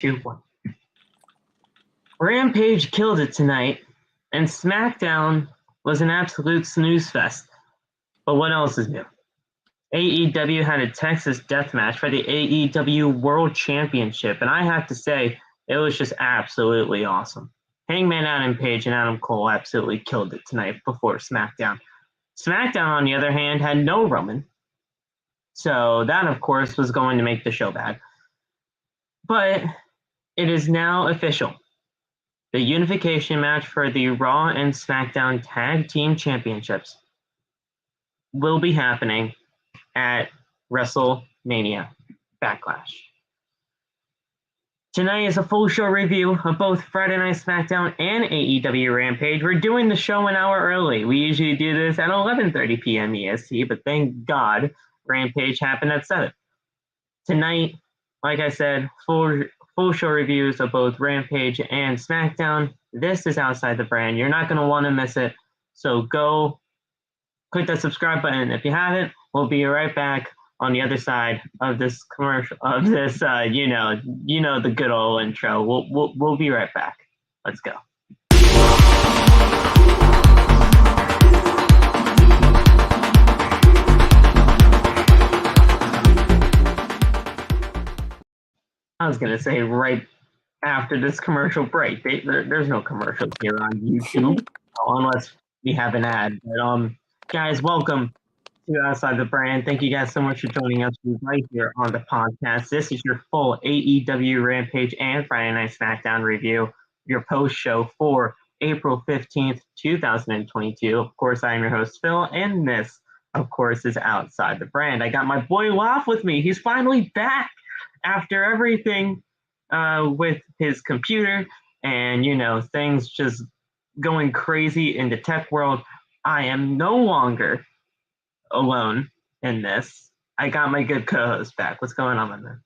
2-1. Rampage killed it tonight, and SmackDown was an absolute snooze fest. But what else is new? AEW had a Texas death match for the AEW World Championship, and I have to say, it was just absolutely awesome. Hangman Adam Page and Adam Cole absolutely killed it tonight before SmackDown. SmackDown, on the other hand, had no Roman. So that, of course, was going to make the show bad. But it is now official. The unification match for the Raw and SmackDown Tag Team Championships will be happening at WrestleMania Backlash. Tonight is a full show review of both Friday Night SmackDown and AEW Rampage. We're doing the show an hour early. We usually do this at 11:30 p.m. EST, but thank God Rampage happened at 7. Tonight, like I said, full show reviews of both Rampage and SmackDown. This is Outside the Brand. You're not going to want to miss it. So go click that subscribe button if you haven't. We'll be right back on the other side of this commercial, of this, you know the good old intro. We'll be right back. Let's go. I was gonna say right after this commercial break. There's no commercials here on YouTube unless we have an ad. But guys, welcome to Outside the Brand. Thank you guys so much for joining us right here on the podcast. This is your full AEW Rampage and Friday Night SmackDown review, your post show for April 15th, 2022. Of course, I am your host, Phil, and this, of course, is Outside the Brand. I got my boy Waff with me. He's finally back after everything with his computer and, things just going crazy in the tech world. I am no longer alone in this. I got my good co-host back. What's going on, my man?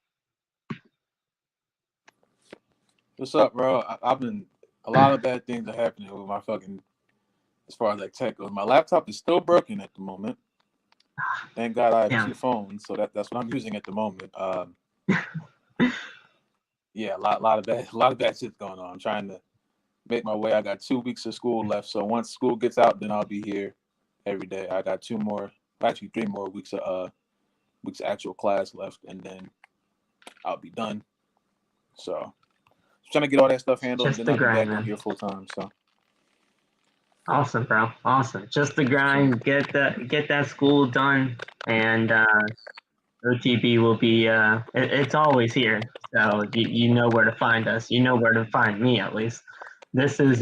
What's up, bro? I've been a lot of bad things are happening with my fucking, as far as like tech goes. My laptop is still broken at the moment. Thank God I have 2 phones, so that's what I'm using at the moment. Yeah, a lot of bad shit going on. I'm trying to make my way. I got 2 weeks of school left, so once school gets out, then I'll be here every day. I got 3 more weeks of actual class left, and then I'll be done. So trying to get all that stuff handled, Just and then the I'll be grind, back man. here full time. So awesome, bro. Awesome. Just the grind. Get that school done, and OTB will be. It's always here, so you know where to find us. You know where to find me, at least. This was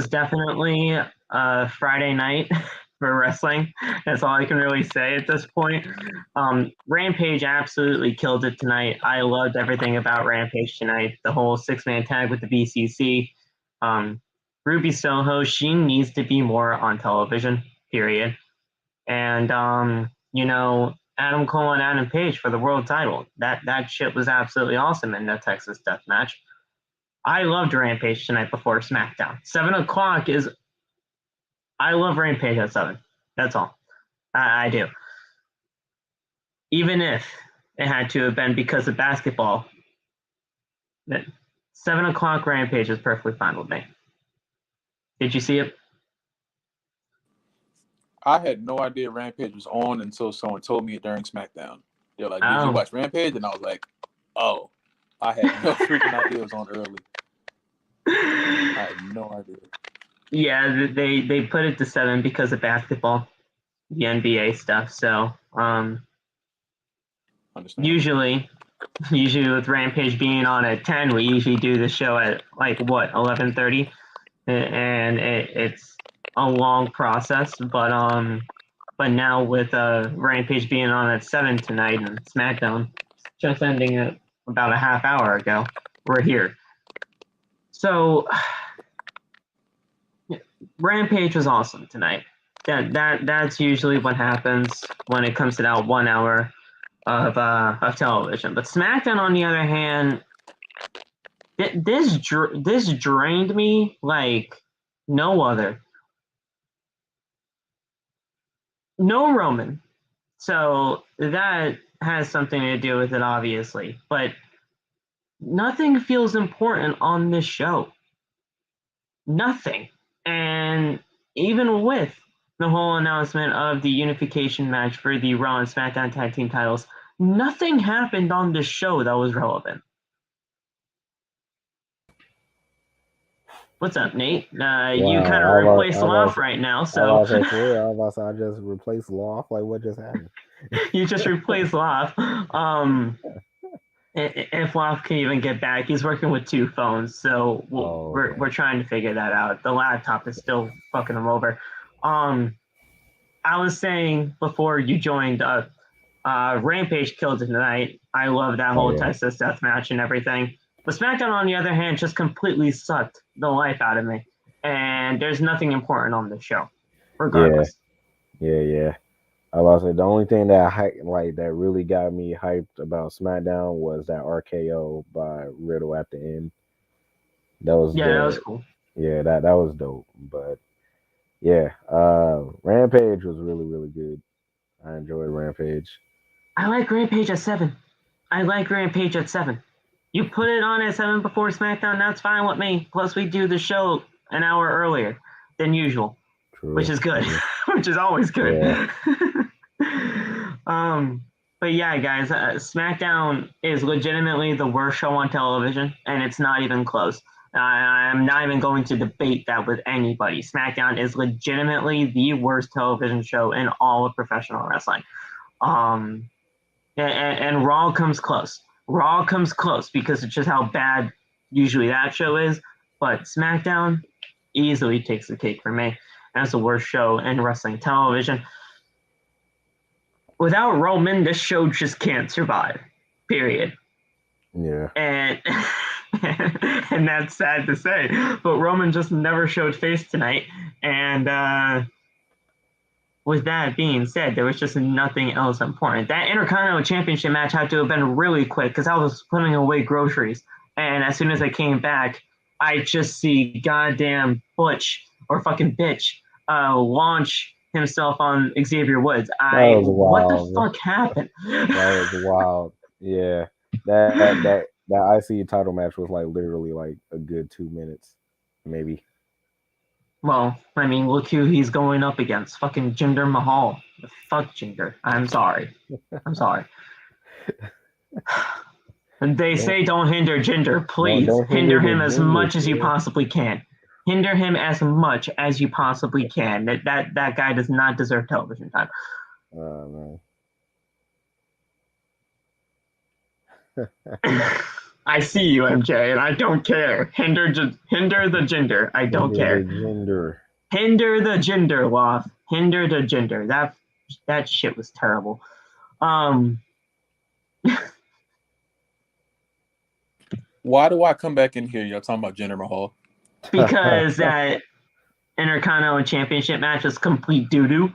definitely Friday night for wrestling. That's all I can really say at this point. Rampage absolutely killed it tonight. I loved everything about Rampage tonight. The whole 6-man tag with the BCC. Ruby Soho, she needs to be more on television, period. And, Adam Cole and Adam Page for the world title. That shit was absolutely awesome in the Texas Death Match. I loved Rampage tonight before SmackDown. 7 o'clock is... I love Rampage at 7. That's all. I do. Even if it had to have been because of basketball, 7 o'clock Rampage is perfectly fine with me. Did you see it? I had no idea Rampage was on until someone told me it during SmackDown. They're like, "Did you watch Rampage?" And I was like, "Oh, I had no freaking idea it was on early." I had no idea. Yeah, they put it to 7 because of basketball, the NBA stuff. So, usually with Rampage being on at 10, we usually do the show at 11:30, and it's a long process. But now with Rampage being on at 7 tonight and SmackDown just ending about a half hour ago, we're here. So Rampage was awesome tonight. That's usually what happens when it comes to that 1 hour of television. But SmackDown, on the other hand, this drained me like no other. No Roman, so that has something to do with it, obviously. But nothing feels important on this show. Nothing. And even with the whole announcement of the unification match for the Raw and SmackDown tag team titles, nothing happened on this show that was relevant. What's up, Nate? You kind of replaced Loft right now, so I just replaced Loft. Like, what just happened? You just replaced Loft. If Loft can even get back, he's working with 2 phones, so we're trying to figure that out. The laptop is still fucking him over. I was saying before you joined, Rampage killed it tonight. I love that whole Texas death match and everything. But SmackDown, on the other hand, just completely sucked the life out of me. And there's nothing important on the show, regardless. Yeah. I was say the only thing that that really got me hyped about SmackDown was that RKO by Riddle at the end. That was that was cool. Yeah, that was dope. But yeah, Rampage was really, really good. I enjoyed Rampage. I like Rampage at 7. You put it on at 7 before SmackDown, that's fine with me. Plus, we do the show an hour earlier than usual, which is good, which is always good. Yeah. But yeah, guys, SmackDown is legitimately the worst show on television, and it's not even close. I'm not even going to debate that with anybody. SmackDown is legitimately the worst television show in all of professional wrestling. And Raw comes close. Raw comes close because it's just how bad usually that show is. But SmackDown easily takes the cake for me as the worst show in wrestling television. Without Roman, this show just can't survive. Period. Yeah. And that's sad to say, but Roman just never showed face tonight. And with that being said, there was just nothing else important. That Intercontinental Championship match had to have been really quick because I was putting away groceries. And as soon as I came back, I just see goddamn Butch or fucking bitch launch himself on Xavier Woods. What the fuck happened? That was wild. Yeah. That IC title match was like literally like a good 2 minutes, maybe. Well, I mean, look who he's going up against. Fucking Jinder Mahal. Fuck Jinder. I'm sorry. They say don't hinder Jinder. Please hinder him as much as you possibly can. Hinder him as much as you possibly can. That guy does not deserve television time. Man. I see you, MJ, and I don't care. Hinder the Jinder. I don't care. Hinder the Jinder, Loft. Hinder the Jinder. That shit was terrible. Why do I come back in here? Y'all talking about Jinder Mahal? Because that Intercontinental Championship match was complete doo-doo.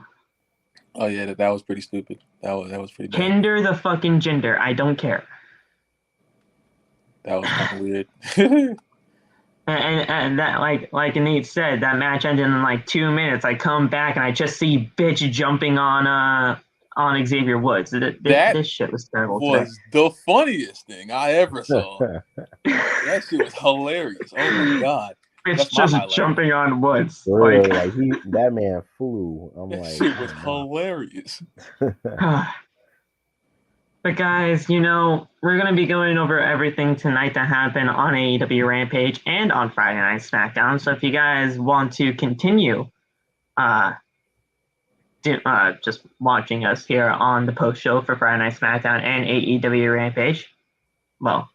Oh yeah, that was pretty stupid. That was pretty bad. Hinder the fucking Jinder. I don't care. That was kind of weird. and that, like Nate said, that match ended in like 2 minutes. I come back and I just see bitch jumping on Xavier Woods. This shit was terrible. Was the funniest thing I ever saw. That shit was hilarious. Oh my god. It's just jumping on Woods. That man flew. That shit was hilarious. But guys, we're going to be going over everything tonight that happened on AEW Rampage and on Friday Night SmackDown. So if you guys want to continue just watching us here on the post show for Friday Night SmackDown and AEW Rampage, well,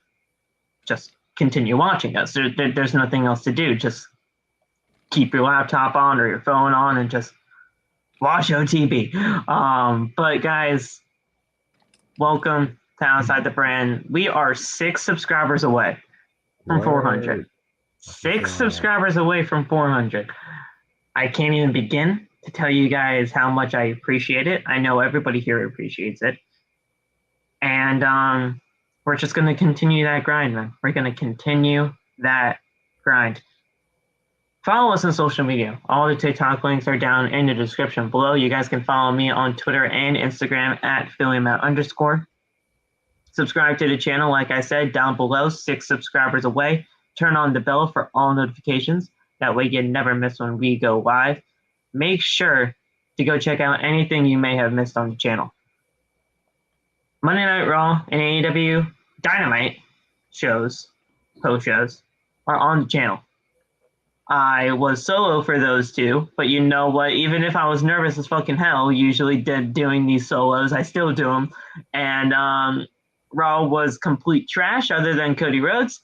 just continue watching us. There's nothing else to do. Just keep your laptop on or your phone on and just watch OTB. But guys, welcome to Outside the Brand. We are 6 subscribers away from 400. 6 subscribers away from 400. I can't even begin to tell you guys how much I appreciate it. I know everybody here appreciates it. And we're just going to continue that grind, man. We're going to continue that grind. Follow us on social media. All the TikTok links are down in the description below. You guys can follow me on Twitter and Instagram at PhillyMatt_. Subscribe to the channel, like I said, down below, 6 subscribers away. Turn on the bell for all notifications. That way you never miss when we go live. Make sure to go check out anything you may have missed on the channel. Monday Night Raw and AEW Dynamite shows, post shows, are on the channel. I was solo for those two, but you know what? Even if I was nervous as fucking hell, usually doing these solos, I still do them. And Raw was complete trash other than Cody Rhodes.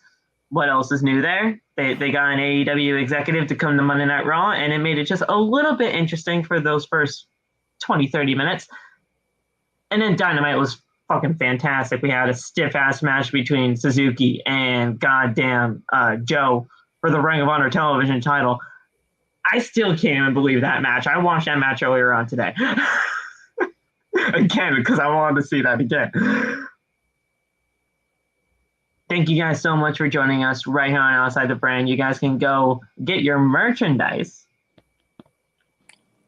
What else is new there? They got an AEW executive to come to Monday Night Raw, and it made it just a little bit interesting for those first 20, 30 minutes. And then Dynamite was fucking fantastic. We had a stiff-ass match between Suzuki and goddamn Joe for the Ring of Honor television title. I still can't even believe that match. I watched that match earlier on today. Again, because I wanted to see that again. Thank you guys so much for joining us right here on Outside the Brand. You guys can go get your merchandise.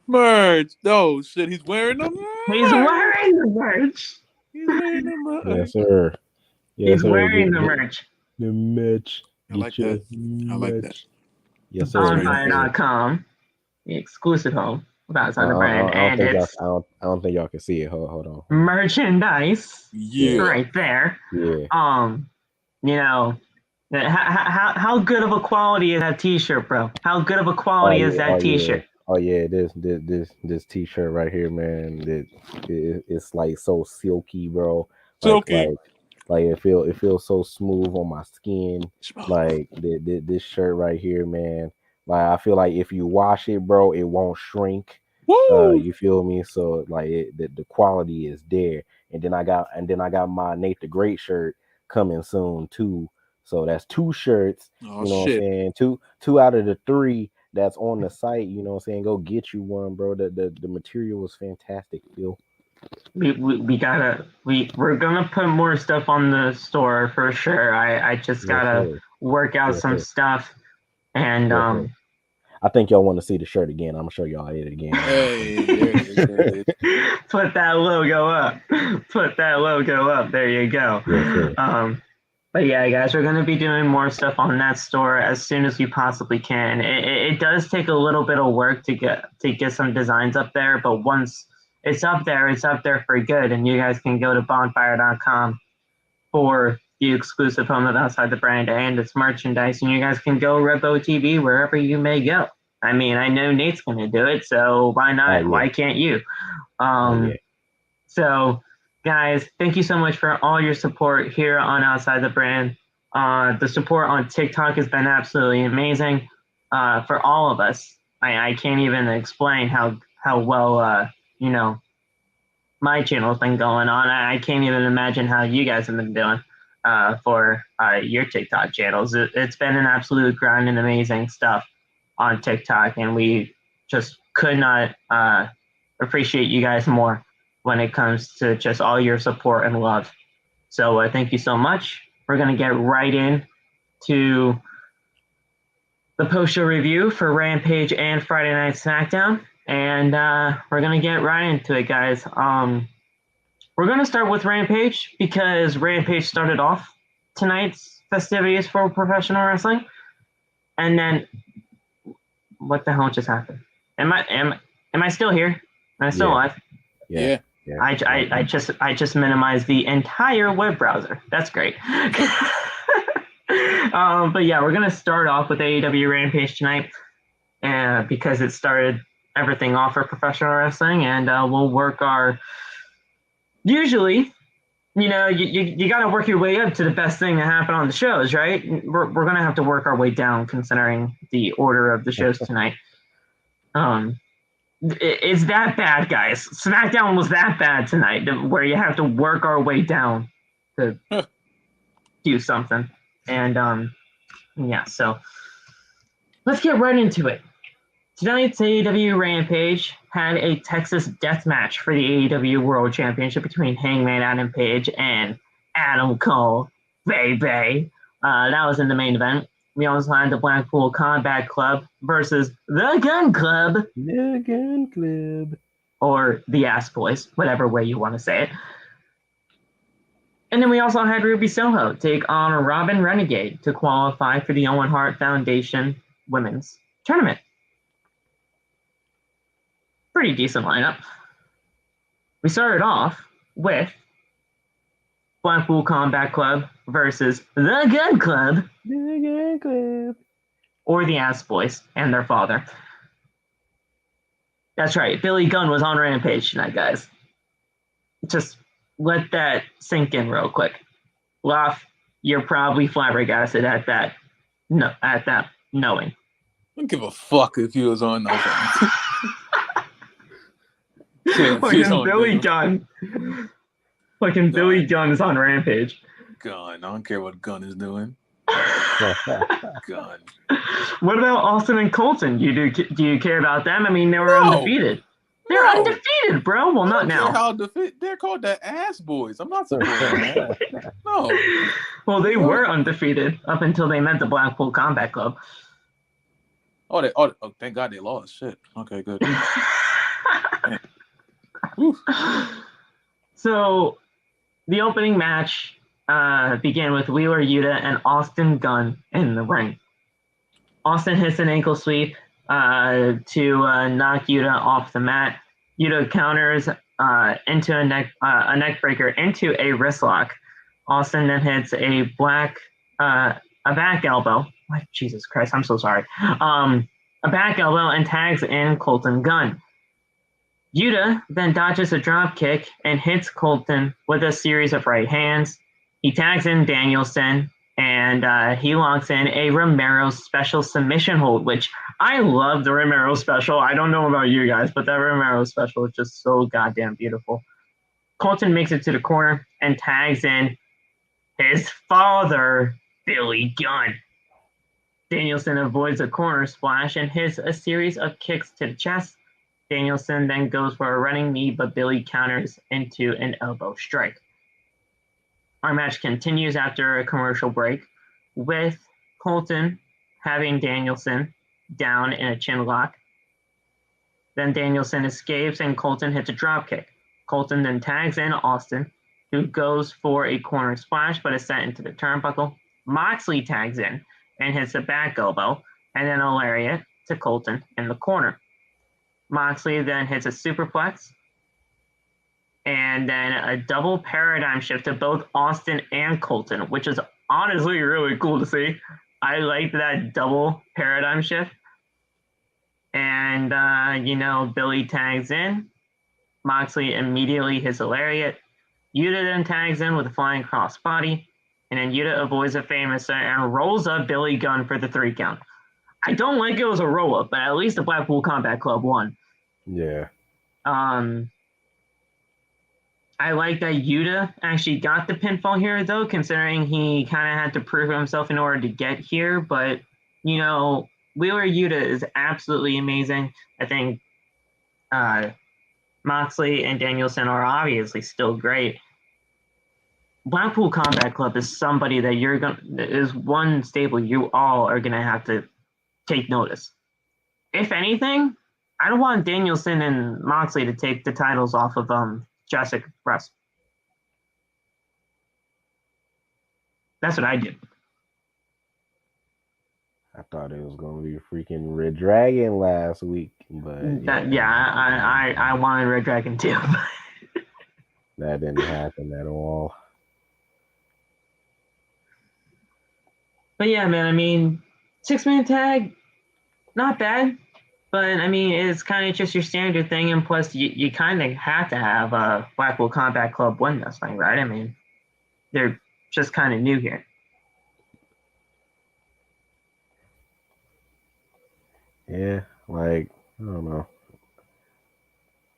Merch. Oh, shit. He's wearing the merch. He's wearing the merch. He's wearing the merch. Yes, sir. Yes, He's sir. wearing the merch. The merch. I like that. I like that. Yes, sir. OnFire.com, the exclusive home of Outside the Brand. I don't think y'all can see it. Hold on. Merchandise. Yeah. Right there. Yeah. You know, how good of a quality is that t-shirt, bro? How good of a quality is that t-shirt? Yeah. This t-shirt right here, man. It's like so silky, bro. Silky. Like it feels so smooth on my skin. Like this shirt right here, man. Like I feel like if you wash it, bro, it won't shrink. Woo! You feel me? So like the quality is there. And then I got my Nate the Great shirt coming soon too. So that's 2 shirts. Oh, you know shit. what I'm saying? Two out of the 3 that's on the site. You know what I'm saying? Go get you one, bro. The material is fantastic, Phil. We're gonna put more stuff on the store for sure. I just gotta work out some stuff, and I think y'all want to see the shirt again. I'm gonna show y'all it again. Hey, there it is. Put that logo up. Put that logo up. There you go. Yes, but yeah, guys, we're gonna be doing more stuff on that store as soon as we possibly can. It does take a little bit of work to get some designs up there, but once it's up there for good, and you guys can go to bonfire.com for the exclusive home of Outside the Brand and its merchandise, and you guys can go Repo TV wherever you may go. I mean, I know Nate's going to do it, so why not? Why can't you? So, guys, thank you so much for all your support here on Outside the Brand. The support on TikTok has been absolutely amazing for all of us. I can't even explain how well my channel's been going on. I can't even imagine how you guys have been doing for your TikTok channels. It's been an absolute grind and amazing stuff on TikTok, and we just could not appreciate you guys more when it comes to just all your support and love. So thank you so much. We're going to get right in to the post-show review for Rampage and Friday Night SmackDown. And we're going to get right into it, guys. We're going to start with Rampage because Rampage started off tonight's festivities for professional wrestling. And then, what the hell just happened? Am I still here? Am I still live? Yeah. I just minimized the entire web browser. That's great. But yeah, we're going to start off with AEW Rampage tonight because it started everything off for professional wrestling, and we'll work our usually you got to work your way up to the best thing that happened on the shows, right? We're gonna have to work our way down considering the order of the shows tonight. It's that bad, guys. SmackDown was that bad tonight where you have to work our way down to do something. And yeah, so let's get right into it. Tonight's AEW Rampage had a Texas death match for the AEW World Championship between Hangman Adam Page and Adam Cole. Baby. That was in the main event. We also had the Blackpool Combat Club versus the Gunn Club. The Gunn Club. Or the Ass Boys, whatever way you want to say it. And then we also had Ruby Soho take on Robyn Renegade to qualify for the Owen Hart Foundation Women's Tournament. Pretty decent lineup. We started off with Blackpool Combat Club versus the Gunn Club. The Gunn Club. Or the Ass Boys and their father. That's right. Billy Gunn was on Rampage tonight, guys. Just let that sink in real quick. Loff, you're probably flabbergasted at that. No, at that knowing. I don't give a fuck if he was on nothing. Fucking Billy Gunn. Fucking Billy Gunn is on Rampage. Gunn. I don't care what Gunn is doing. Gunn. What about Austin and Colton? Do you care about them? I mean, they were undefeated. They're undefeated, bro. Well, not now. They're called the Ass Boys. I'm not surprised. No. Well, they were undefeated up until they met the Blackpool Combat Club. Oh, thank God they lost. Shit. Okay, good. So, the opening match began with Wheeler Yuta and Austin Gunn in the ring. Austin hits an ankle sweep to knock Yuta off the mat. Yuta counters into a neck breaker into a wrist lock. Austin then hits a back elbow. Oh, Jesus Christ, I'm so sorry. A back elbow and tags in Colton Gunn. Yuta then dodges a drop kick and hits Colton with a series of right hands. He tags in Danielson, and he locks in a Romero special submission hold, which I love the Romero special. I don't know about you guys, but that Romero special is just so goddamn beautiful. Colton makes it to the corner and tags in his father, Billy Gunn. Danielson avoids a corner splash and hits a series of kicks to the chest. Danielson then goes for a running knee, but Billy counters into an elbow strike. Our match continues after a commercial break with Colton having Danielson down in a chin lock. Then Danielson escapes and Colton hits a dropkick. Colton then tags in Austin, who goes for a corner splash but is sent into the turnbuckle. Moxley tags in and hits a back elbow and then a lariat to Colton in the corner. Moxley then hits a superplex and then a double paradigm shift to both Austin and Colton, which is honestly really cool to see. I like that double paradigm shift. And, Billy tags in. Moxley immediately hits a lariat. Yuta then tags in with a flying crossbody. And then Yuta avoids a famous and rolls up Billy Gunn for the 3 count. I don't like it was a roll-up, but at least the Blackpool Combat Club won. Yeah. I like that Yuta actually got the pinfall here, though, considering he kind of had to prove himself in order to get here. But, Wheeler Yuta is absolutely amazing. I think Moxley and Danielson are obviously still great. Blackpool Combat Club is somebody that is one stable you all are gonna have to take notice. If anything, I don't want Danielson and Moxley to take the titles off of Jurassic Express. That's what I did. I thought it was going to be freaking Red Dragon last week, but I wanted Red Dragon too. That didn't happen at all. But yeah, man, I mean, 6-man tag, not bad. But, I mean, it's kind of just your standard thing. And plus, you kind of have to have Blackpool Combat Club win this thing, right? I mean, they're just kind of new here. Yeah, I don't know.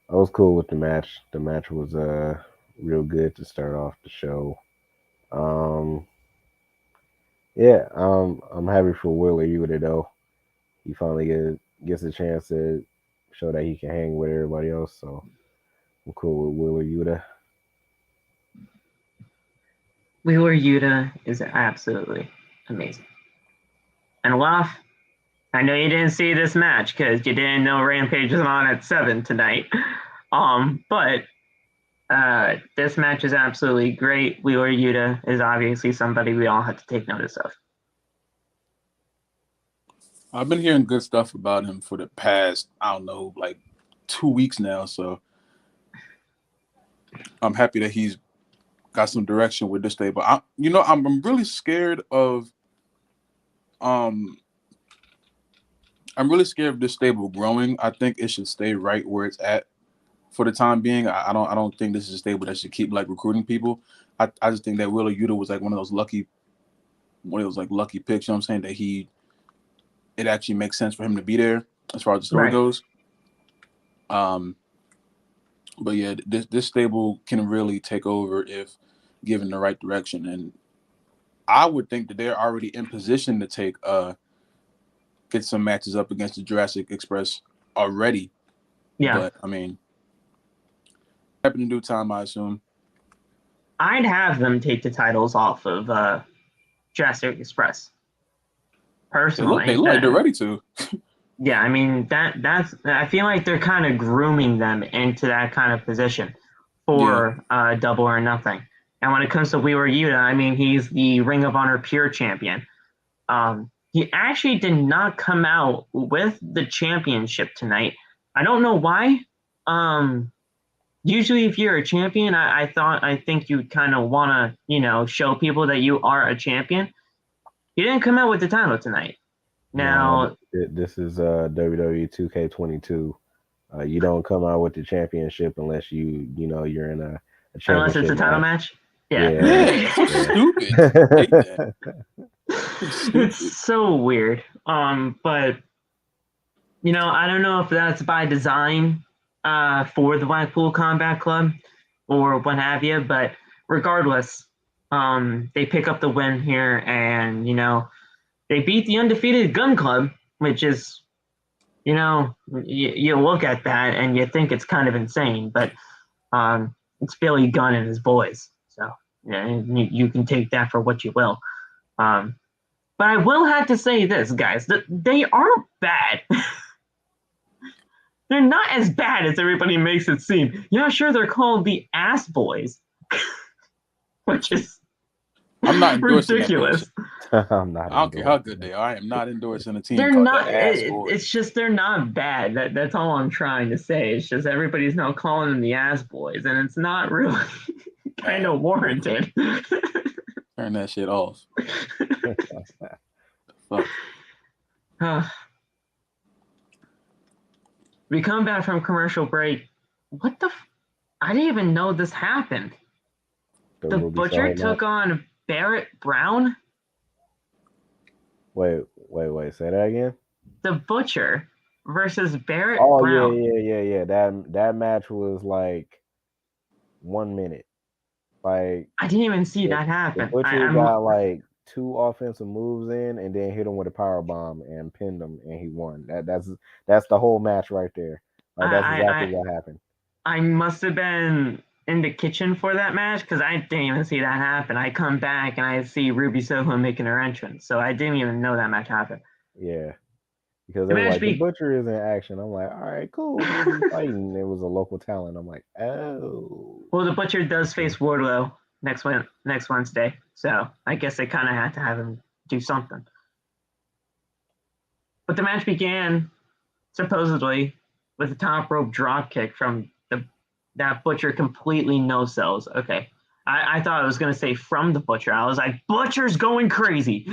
I was cool with the match. The match was real good to start off the show. I'm happy for Wheeler Yuta, though. He finally gets a chance to show that he can hang with everybody else. So I'm cool with Wheeler Yuta. Wheeler Yuta is absolutely amazing. And Loff, I know you didn't see this match because you didn't know Rampage was on at 7 tonight. But This match is absolutely great. Wheeler Yuta is obviously somebody we all have to take notice of. I've been hearing good stuff about him for the past, I don't know, like 2 weeks now. So I'm happy that he's got some direction with this stable. I'm really scared of I'm really scared of this stable growing. I think it should stay right where it's at for the time being. I don't think this is a stable that should keep like recruiting people. I just think that Wheeler Yuta was like one of those lucky picks, you know what I'm saying, that it actually makes sense for him to be there as far as the story goes. But yeah, this stable can really take over if given the right direction. And I would think that they're already in position to get some matches up against the Jurassic Express already. Yeah. But I mean, happen in due time, I assume. I'd have them take the titles off of Jurassic Express. Personally, they look like they're ready to. Yeah, I mean that's. I feel like they're kind of grooming them into that kind of position for Double or Nothing. And when it comes to Wheeler Yuta, I mean he's the Ring of Honor Pure Champion. He actually did not come out with the championship tonight. I don't know why. Usually if you're a champion, I think you kind of want to, show people that you are a champion. He didn't come out with the title tonight. Now, this is WWE 2K22. You don't come out with the championship unless you're in a championship. Unless it's a title match. Yeah. So stupid. It's so weird. But I don't know if that's by design for the Blackpool Combat Club or what have you, but regardless, they pick up the win here, and they beat the undefeated Gunn Club, which is you look at that and you think it's kind of insane, but it's Billy Gunn and his boys, so you can take that for what you will. But I will have to say this, guys, that they aren't bad. They're not as bad as everybody makes it seem. Yeah, sure, they're called the Ass Boys, which is ridiculous. I'm not. I don't care how good they are. I am not endorsing a team. They're called not. the Ass Boys. It's just they're not bad. That's all I'm trying to say. It's just everybody's now calling them the Ass Boys, and it's not really kind of warranted. Turn that shit off. Fuck. We come back from commercial break. What the? I didn't even know this happened. The Butcher took on Barrett Brown. Wait. Say that again. The Butcher versus Barrett Brown. Yeah. That match was like 1 minute. Like I didn't even see that happen. The Butcher got like 2 offensive moves in, and then hit him with a power bomb and pinned him, and he won. That's the whole match right there. Like that's exactly what happened. I must have been in the kitchen for that match because I didn't even see that happen. I come back and I see Ruby Soho making her entrance, so I didn't even know that match happened. Yeah, because they were like, the Butcher is in action. I'm like, all right, cool. Fighting. It was a local talent. I'm like, oh. Well, the Butcher does face Wardlow next Wednesday, so I guess they kind of had to have him do something. But the match began supposedly with a top rope drop kick from that Butcher completely no-sells. Okay. I thought I was going to say from the Butcher. I was like, Butcher's going crazy.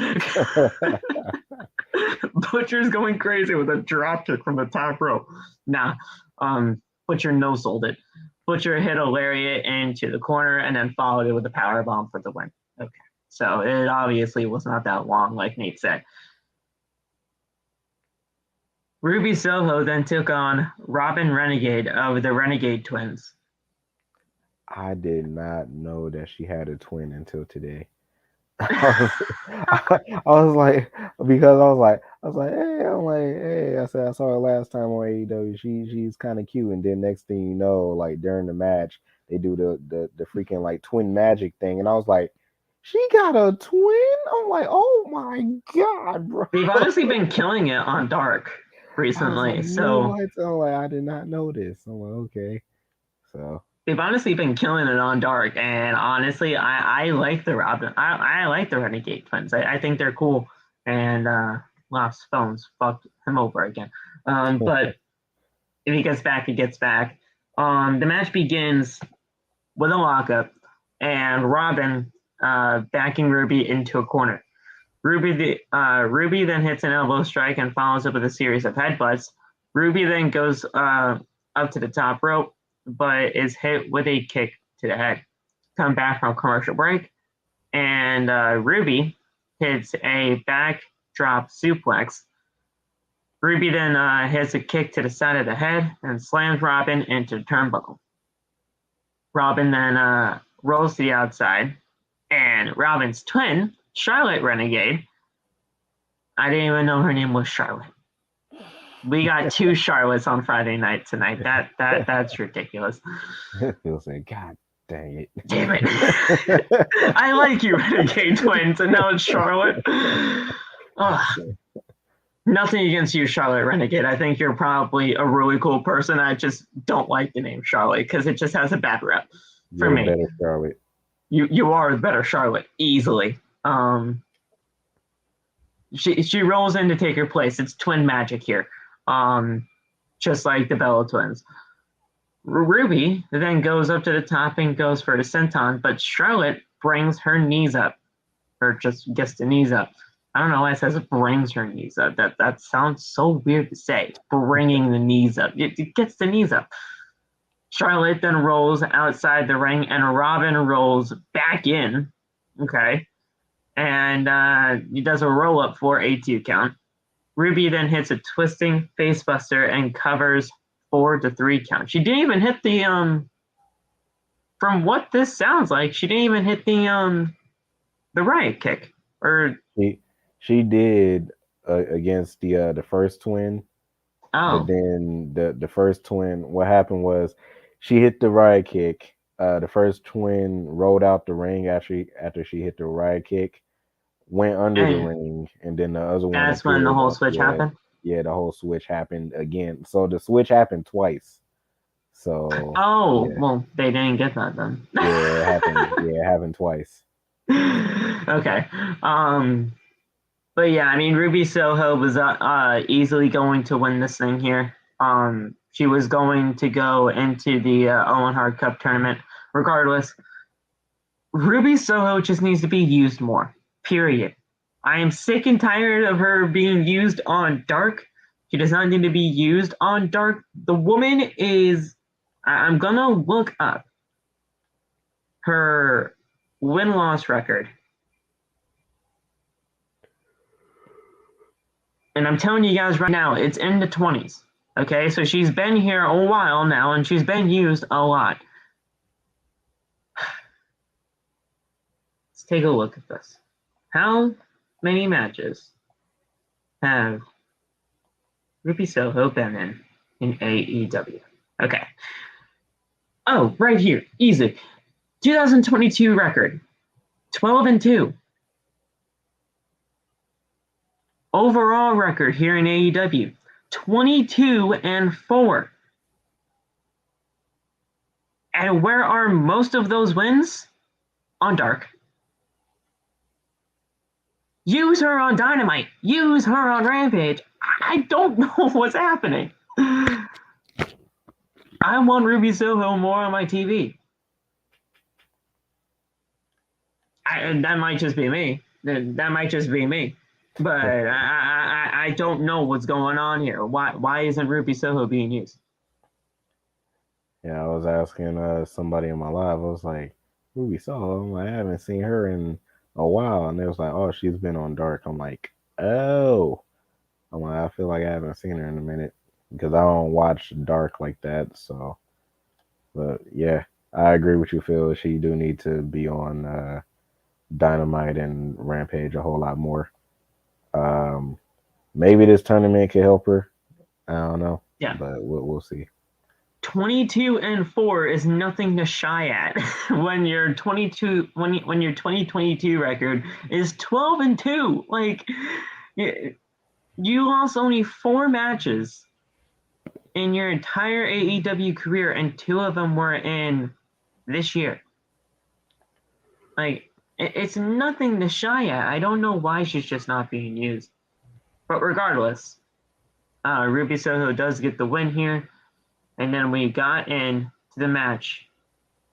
Butcher's going crazy with a drop kick from the top rope. Nah, Butcher no-sold it. Butcher hit a lariat into the corner and then followed it with a powerbomb for the win. Okay. So it obviously was not that long, like Nate said. Ruby Soho then took on Robyn Renegade of the Renegade Twins. I did not know that she had a twin until today. I was like, hey, I said I saw her last time on AEW. She's kind of cute, and then next thing you know, like during the match, they do the freaking like twin magic thing, and I was like, she got a twin? I'm like, oh my god, bro. They've honestly been killing it on Dark recently. I'm like, I did not know this. I'm like, okay. So they've honestly been killing it on Dark, and honestly, I like the Robyn. I like the Renegade Twins. I think they're cool, and lost phones fucked him over again. But if he gets back, he gets back. The match begins with a lockup, and Robyn backing Ruby into a corner. Ruby then hits an elbow strike and follows up with a series of headbutts. Ruby then goes up to the top rope, but is hit with a kick to the head. Come back from commercial break, and Ruby hits a backdrop suplex. Ruby then hits a kick to the side of the head and slams Robyn into the turnbuckle. Robyn then rolls to the outside, and Robyn's twin, Charlotte Renegade, I didn't even know her name was Charlotte. We got 2 Charlottes on Friday night tonight. That's ridiculous. He'll say, God dang it. Damn it. I like you, Renegade Twins, and now it's Charlotte. Ugh. Nothing against you, Charlotte Renegade. I think you're probably a really cool person. I just don't like the name Charlotte because it just has a bad rep for me. Better Charlotte. You are the better Charlotte, easily. She rolls in to take her place. It's twin magic here. Just like the Bella twins. Ruby then goes up to the top and goes for the senton, but Charlotte brings her knees up. Or just gets the knees up. I don't know why it says it brings her knees up. That sounds so weird to say. Bringing the knees up. It gets the knees up. Charlotte then rolls outside the ring, and Robyn rolls back in. Okay. And he does a roll-up for a 2 count. Ruby then hits a twisting facebuster and covers 4 to 3 count. She didn't even hit the from what this sounds like, she didn't even hit the riot kick. Or she did against the first twin. Oh. But then the first twin, what happened was she hit the riot kick. The first twin rolled out the ring after she hit the riot kick, went under the ring, and then the other one. That's when the whole switch happened? Yeah, the whole switch happened again. So the switch happened twice. So well, they didn't get that then. Yeah, it happened. Yeah, it happened twice. Okay. But yeah, I mean, Ruby Soho was easily going to win this thing here. She was going to go into the Owen Hart Cup tournament regardless. Ruby Soho just needs to be used more. Period. I am sick and tired of her being used on Dark. She does not need to be used on Dark. The woman is... I'm going to look up her win-loss record. And I'm telling you guys right now, it's in the 20s. Okay, so she's been here a while now, and she's been used a lot. Let's take a look at this. How many matches have Ruby Soho been in AEW? Okay. Oh, right here. Easy. 2022 record. 12-2. Overall record here in AEW. 22-4. And where are most of those wins? On Dark. Use her on Dynamite. Use her on Rampage. I don't know what's happening. I want Ruby Soho more on my TV. That might just be me. That might just be me. But I don't know what's going on here. Why isn't Ruby Soho being used? Yeah, I was asking somebody in my live. I was like, Ruby Soho? I haven't seen her in a while. And they was like, oh, she's been on Dark. I'm like, oh. I'm like, I feel like I haven't seen her in a minute because I don't watch Dark like that. So, but yeah, I agree with you, Phil. She do need to be on Dynamite and Rampage a whole lot more. Maybe this tournament could help her. I don't know. Yeah, but we'll see. 22-4 is nothing to shy at when your 2022 record is 12-2. Like, you lost only 4 matches in your entire AEW career, and 2 of them were in this year. Like, it's nothing to shy at. I don't know why she's just not being used. But regardless, Ruby Soho does get the win here. And then we got into the match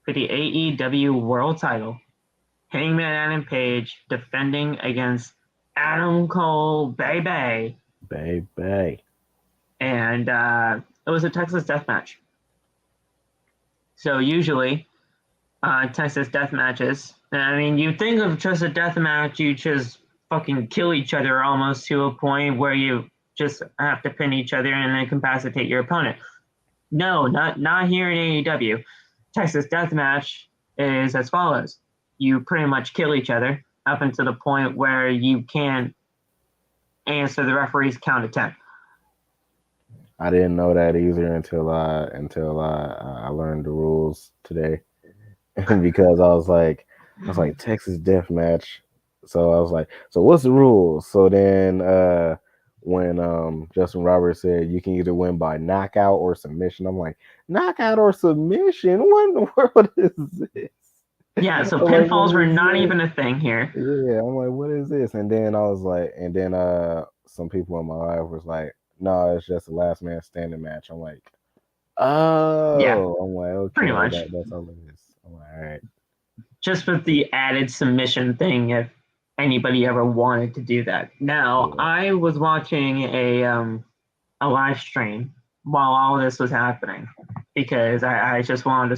for the AEW World Title. Hangman Adam Page defending against Adam Cole, baby. Baby. And it was a Texas death match. So usually, Texas death matches, I mean, you think of just a death match, you just fucking kill each other almost to a point where you just have to pin each other and then incapacitate your opponent. No, not here in AEW. Texas death match is as follows. You pretty much kill each other up until the point where you can't answer the referee's count of 10. I didn't know that either until I learned the rules today. Because I was like Texas death match. So I was like, so what's the rules? So then when Justin Roberts said you can either win by knockout or submission, I'm like, knockout or submission? What in the world is this? Yeah, so pinfalls were not even a thing here. Yeah, I'm like, what is this? And then I was like, some people in my life was like, no, it's just a last man standing match. I'm like, oh, yeah, I'm like, okay, pretty much. That's all it is. I'm like, all right. Just with the added submission thing, if anybody ever wanted to do that. Now, yeah. I was watching a live stream while all this was happening because I just wanted to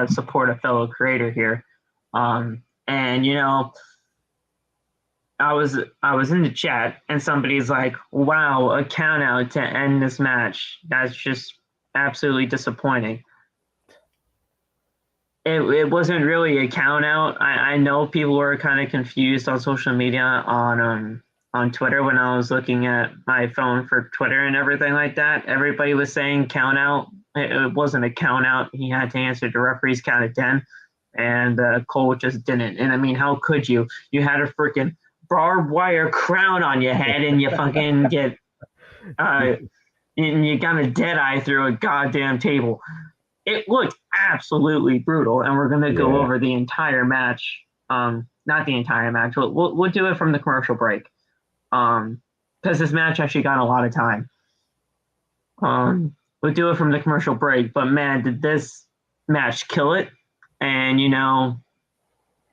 support a fellow creator here. And you know, I was in the chat and somebody's like, wow, a count out to end this match. That's just absolutely disappointing. It wasn't really a count out. I know people were kind of confused on social media on Twitter when I was looking at my phone for Twitter and everything like that. Everybody was saying count out. It wasn't a count out. He had to answer the referee's count of 10. And Cole just didn't. And I mean, how could you? You had a freaking barbed wire crown on your head and you fucking get and you got a dead eye through a goddamn table. It looked absolutely brutal, and we're gonna go over the entire match. Not the entire match. We'll do it from the commercial break. Because this match actually got a lot of time. We'll do it from the commercial break, but man, did this match kill it? And you know,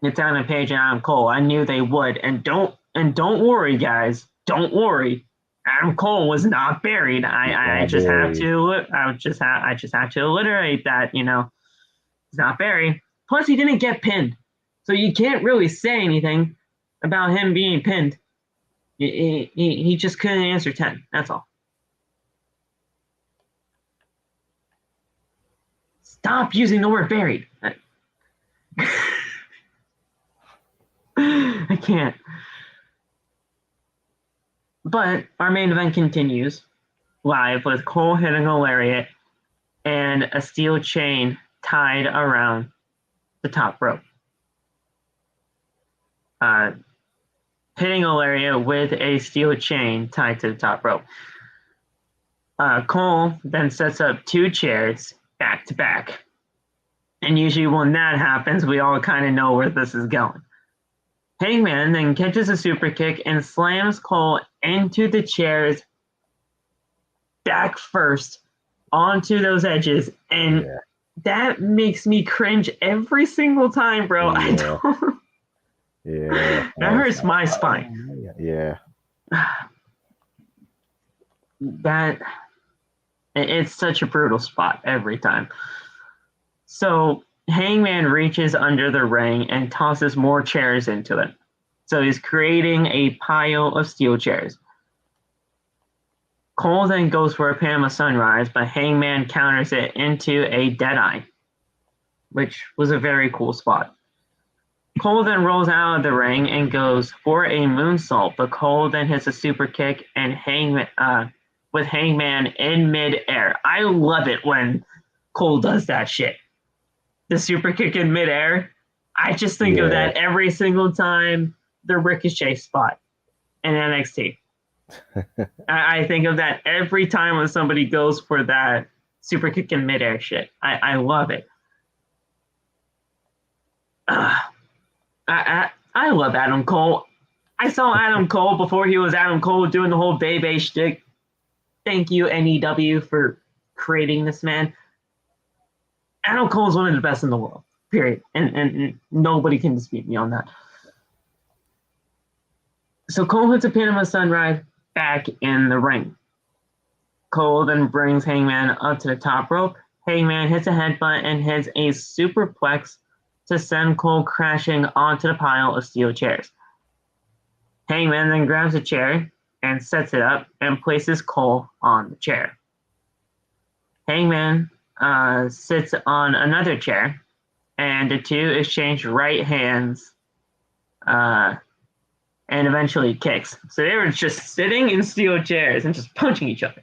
it's Adam Page and Adam Cole. I knew they would. And don't worry, guys. Don't worry. Adam Cole was not buried. I just have to alliterate that, you know. He's not buried. Plus he didn't get pinned. So you can't really say anything about him being pinned. He just couldn't answer 10. That's all. Stop using the word buried. I can't. But our main event continues live with Cole hitting a lariat and a steel chain tied around the top rope. Hitting a lariat with a steel chain tied to the top rope. Cole then sets up 2 chairs back to back. And usually when that happens, we all kind of know where this is going. Hangman then catches a super kick and slams Cole into the chairs back first onto those edges. And that makes me cringe every single time, bro. Yeah. That hurts my spine. Yeah. It's such a brutal spot every time. So Hangman reaches under the ring and tosses more chairs into it. So he's creating a pile of steel chairs. Cole then goes for a Panama Sunrise, but Hangman counters it into a Deadeye, which was a very cool spot. Cole then rolls out of the ring and goes for a moonsault, but Cole then hits a super kick and with Hangman in midair. I love it when Cole does that shit. The super kick in midair. I just think of that every single time. The Ricochet spot in NXT. I think of that every time when somebody goes for that super kick in midair shit. I love it. I love Adam Cole. I saw Adam Cole before he was Adam Cole doing the whole Bebe shtick. Thank you, NEW, for creating this man. Adam Cole is one of the best in the world, period. And nobody can dispute me on that. So Cole hits a Panama Sunrise back in the ring. Cole then brings Hangman up to the top rope. Hangman hits a headbutt and hits a superplex to send Cole crashing onto the pile of steel chairs. Hangman then grabs a chair and sets it up and places Cole on the chair. Hangman sits on another chair, and the two exchange right hands and eventually kicks. So they were just sitting in steel chairs and just punching each other.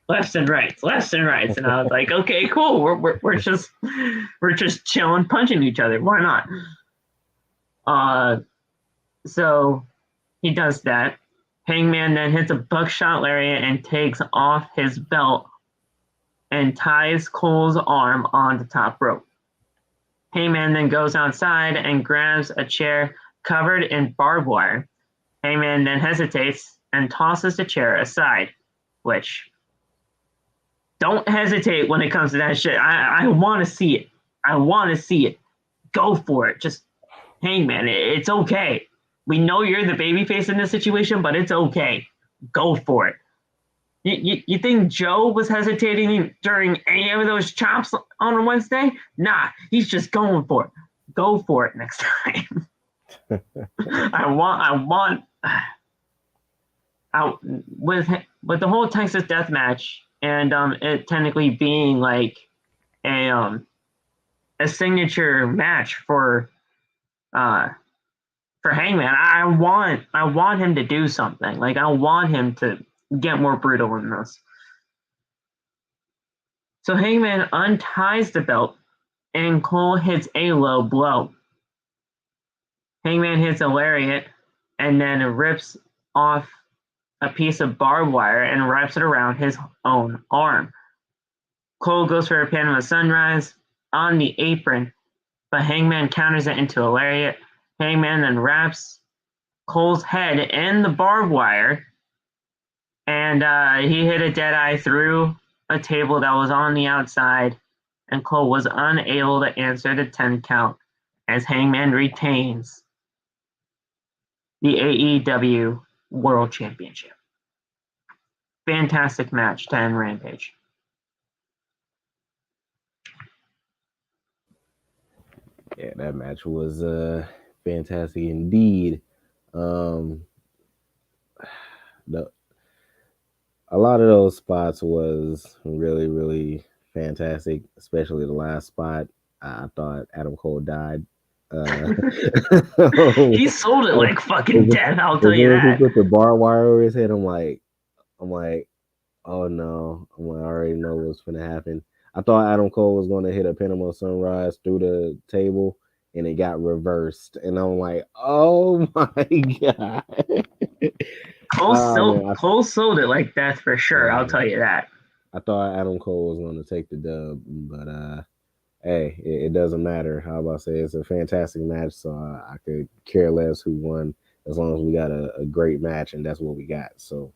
Lefts and rights. And I was like, okay, cool. We're just chilling, punching each other. Why not? So he does that. Hangman then hits a buckshot lariat and takes off his belt and ties Cole's arm on the top rope. Hangman then goes outside and grabs a chair covered in barbed wire. Hangman then hesitates and tosses the chair aside, which, don't hesitate when it comes to that shit. I want to see it. I want to see it. Go for it. Just, Hangman, it's okay. We know you're the babyface in this situation, but it's okay. Go for it. You think Joe was hesitating during any of those chops on a Wednesday? Nah, he's just going for it. Go for it next time. With the whole Texas Death Match and it technically being like a signature match for Hangman, I want him to do something. Like, I want him to get more brutal in this. So Hangman unties the belt and Cole hits a low blow. Hangman hits a lariat and then rips off a piece of barbed wire and wraps it around his own arm. Cole goes for a Panama Sunrise on the apron, but Hangman counters it into a lariat. Hangman then wraps Cole's head in the barbed wire, and he hit a deadeye through a table that was on the outside, and Cole was unable to answer the 10 count as Hangman retains the AEW World Championship. Fantastic match to end Rampage. Yeah, that match was fantastic indeed. A lot of those spots was really, really fantastic, especially the last spot. I thought Adam Cole died. He sold it like fucking death, I'll tell you that. He put the barbed wire over his head. I'm like, oh no. I already know what's gonna happen. I thought Adam Cole was gonna hit a Panama Sunrise through the table, and it got reversed. And I'm like, oh my god. Cole sold it like death for sure. I'll tell you that. I thought Adam Cole was going to take the dub, but hey, it doesn't matter. How about I say it's a fantastic match, so I could care less who won as long as we got a great match, and that's what we got. So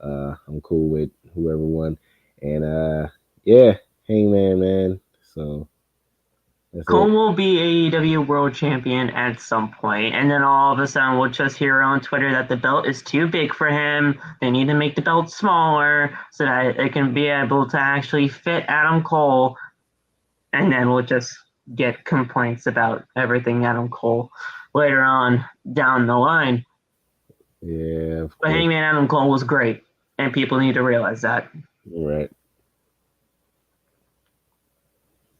I'm cool with whoever won, and yeah, Hangman, man. So. Cole will be AEW World Champion at some point, and then all of a sudden we'll just hear on Twitter that the belt is too big for him. They need to make the belt smaller so that it can be able to actually fit Adam Cole, and then we'll just get complaints about everything Adam Cole later on down the line. Yeah, but Hangman Adam Cole was great, and people need to realize that. Right.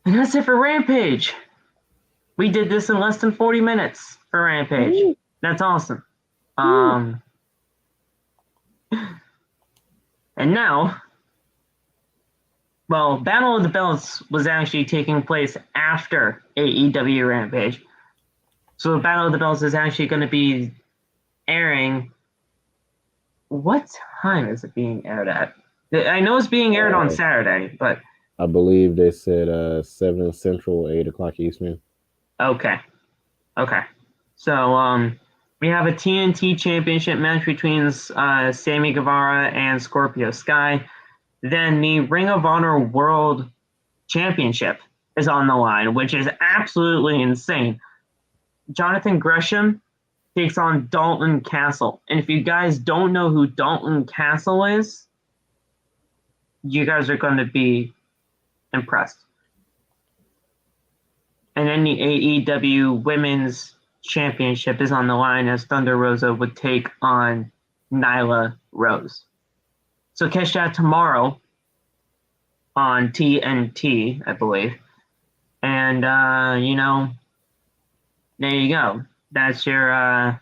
And that's it for Rampage. We did this in less than 40 minutes for Rampage. Ooh. That's awesome. And now, well, Battle of the Belts was actually taking place after AEW Rampage. So Battle of the Belts is actually going to be airing. What time is it being aired at? I know it's being aired on Saturday, but I believe they said 7 Central, 8 o'clock Eastern. okay. So we have a TNT Championship match between Sammy Guevara and Scorpio Sky. Then the Ring of Honor World Championship is on the line, which is absolutely insane. Jonathan Gresham takes on Dalton Castle. And if you guys don't know who Dalton Castle is, you guys are going to be impressed. And then the AEW Women's Championship is on the line as Thunder Rosa would take on Nyla Rose. So catch that tomorrow on TNT, I believe. And, there you go. That's your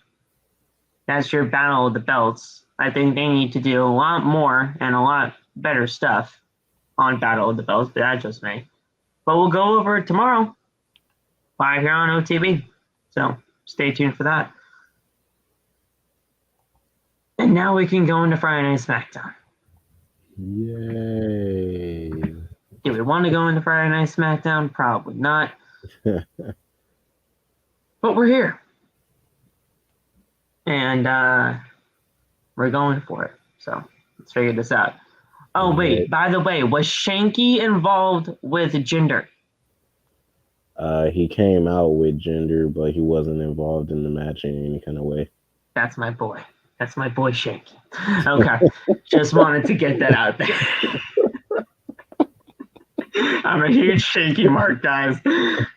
Battle of the Belts. I think they need to do a lot more and a lot better stuff on Battle of the Belts, but that's just me. But we'll go over it tomorrow live here on OTB. So stay tuned for that. And now we can go into Friday Night SmackDown. Yay. Do we want to go into Friday Night SmackDown? Probably not. But we're here. And we're going for it. So let's figure this out. Oh, wait. By the way, was Shanky involved with Jinder? He came out with Jinder, but he wasn't involved in the match in any kind of way. That's my boy. That's my boy Shanky. Okay. Just wanted to get that out there. I'm a huge Shanky mark, guys.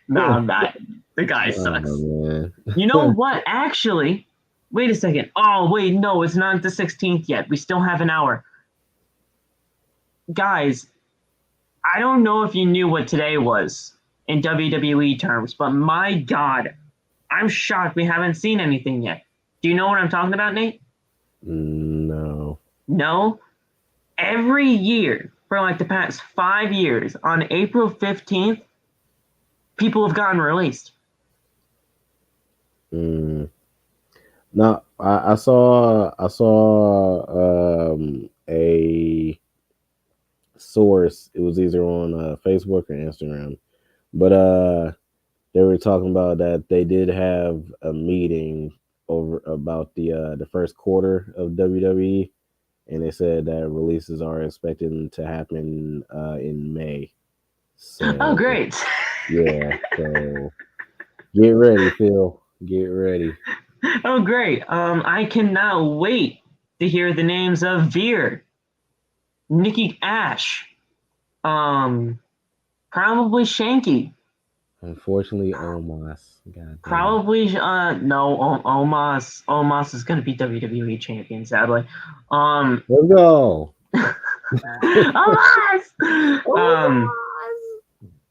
No, I'm not. The guy sucks. Man. You know what? Actually, wait a second. Oh, wait, no, it's not the 16th yet. We still have an hour. Guys, I don't know if you knew what today was in WWE terms, but my God, I'm shocked we haven't seen anything yet. Do you know what I'm talking about, Nate? No. No? Every year for like the past 5 years, on April 15th, people have gotten released. No, I saw a source. It was either on Facebook or Instagram, but they were talking about that they did have a meeting over about the first quarter of WWE, and they said that releases are expected to happen in May. So, oh, great! Yeah, so get ready, Phil. Get ready. Oh, great. I cannot wait to hear the names of Veer, Nikki Ash, probably Shanky. Unfortunately, Omos. God probably, no, Omos is going to be WWE champion, sadly. Let's go. Omos!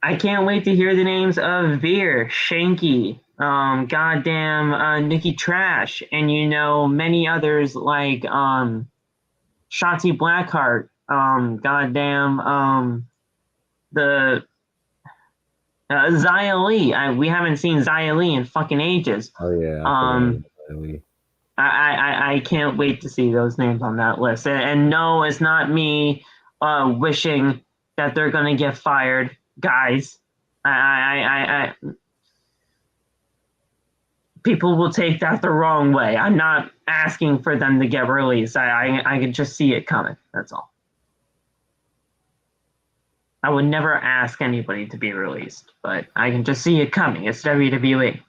I can't wait to hear the names of Veer, Shanky, Nikki Trash, and many others like Shotzi Blackheart, the Xia Li. We haven't seen Xia Li in fucking ages. Oh yeah. I can't wait to see those names on that list. And no, it's not me wishing that they're gonna get fired, guys. People will take that the wrong way. I'm not asking for them to get released. I can just see it coming. That's all. I would never ask anybody to be released, but I can just see it coming. It's WWE.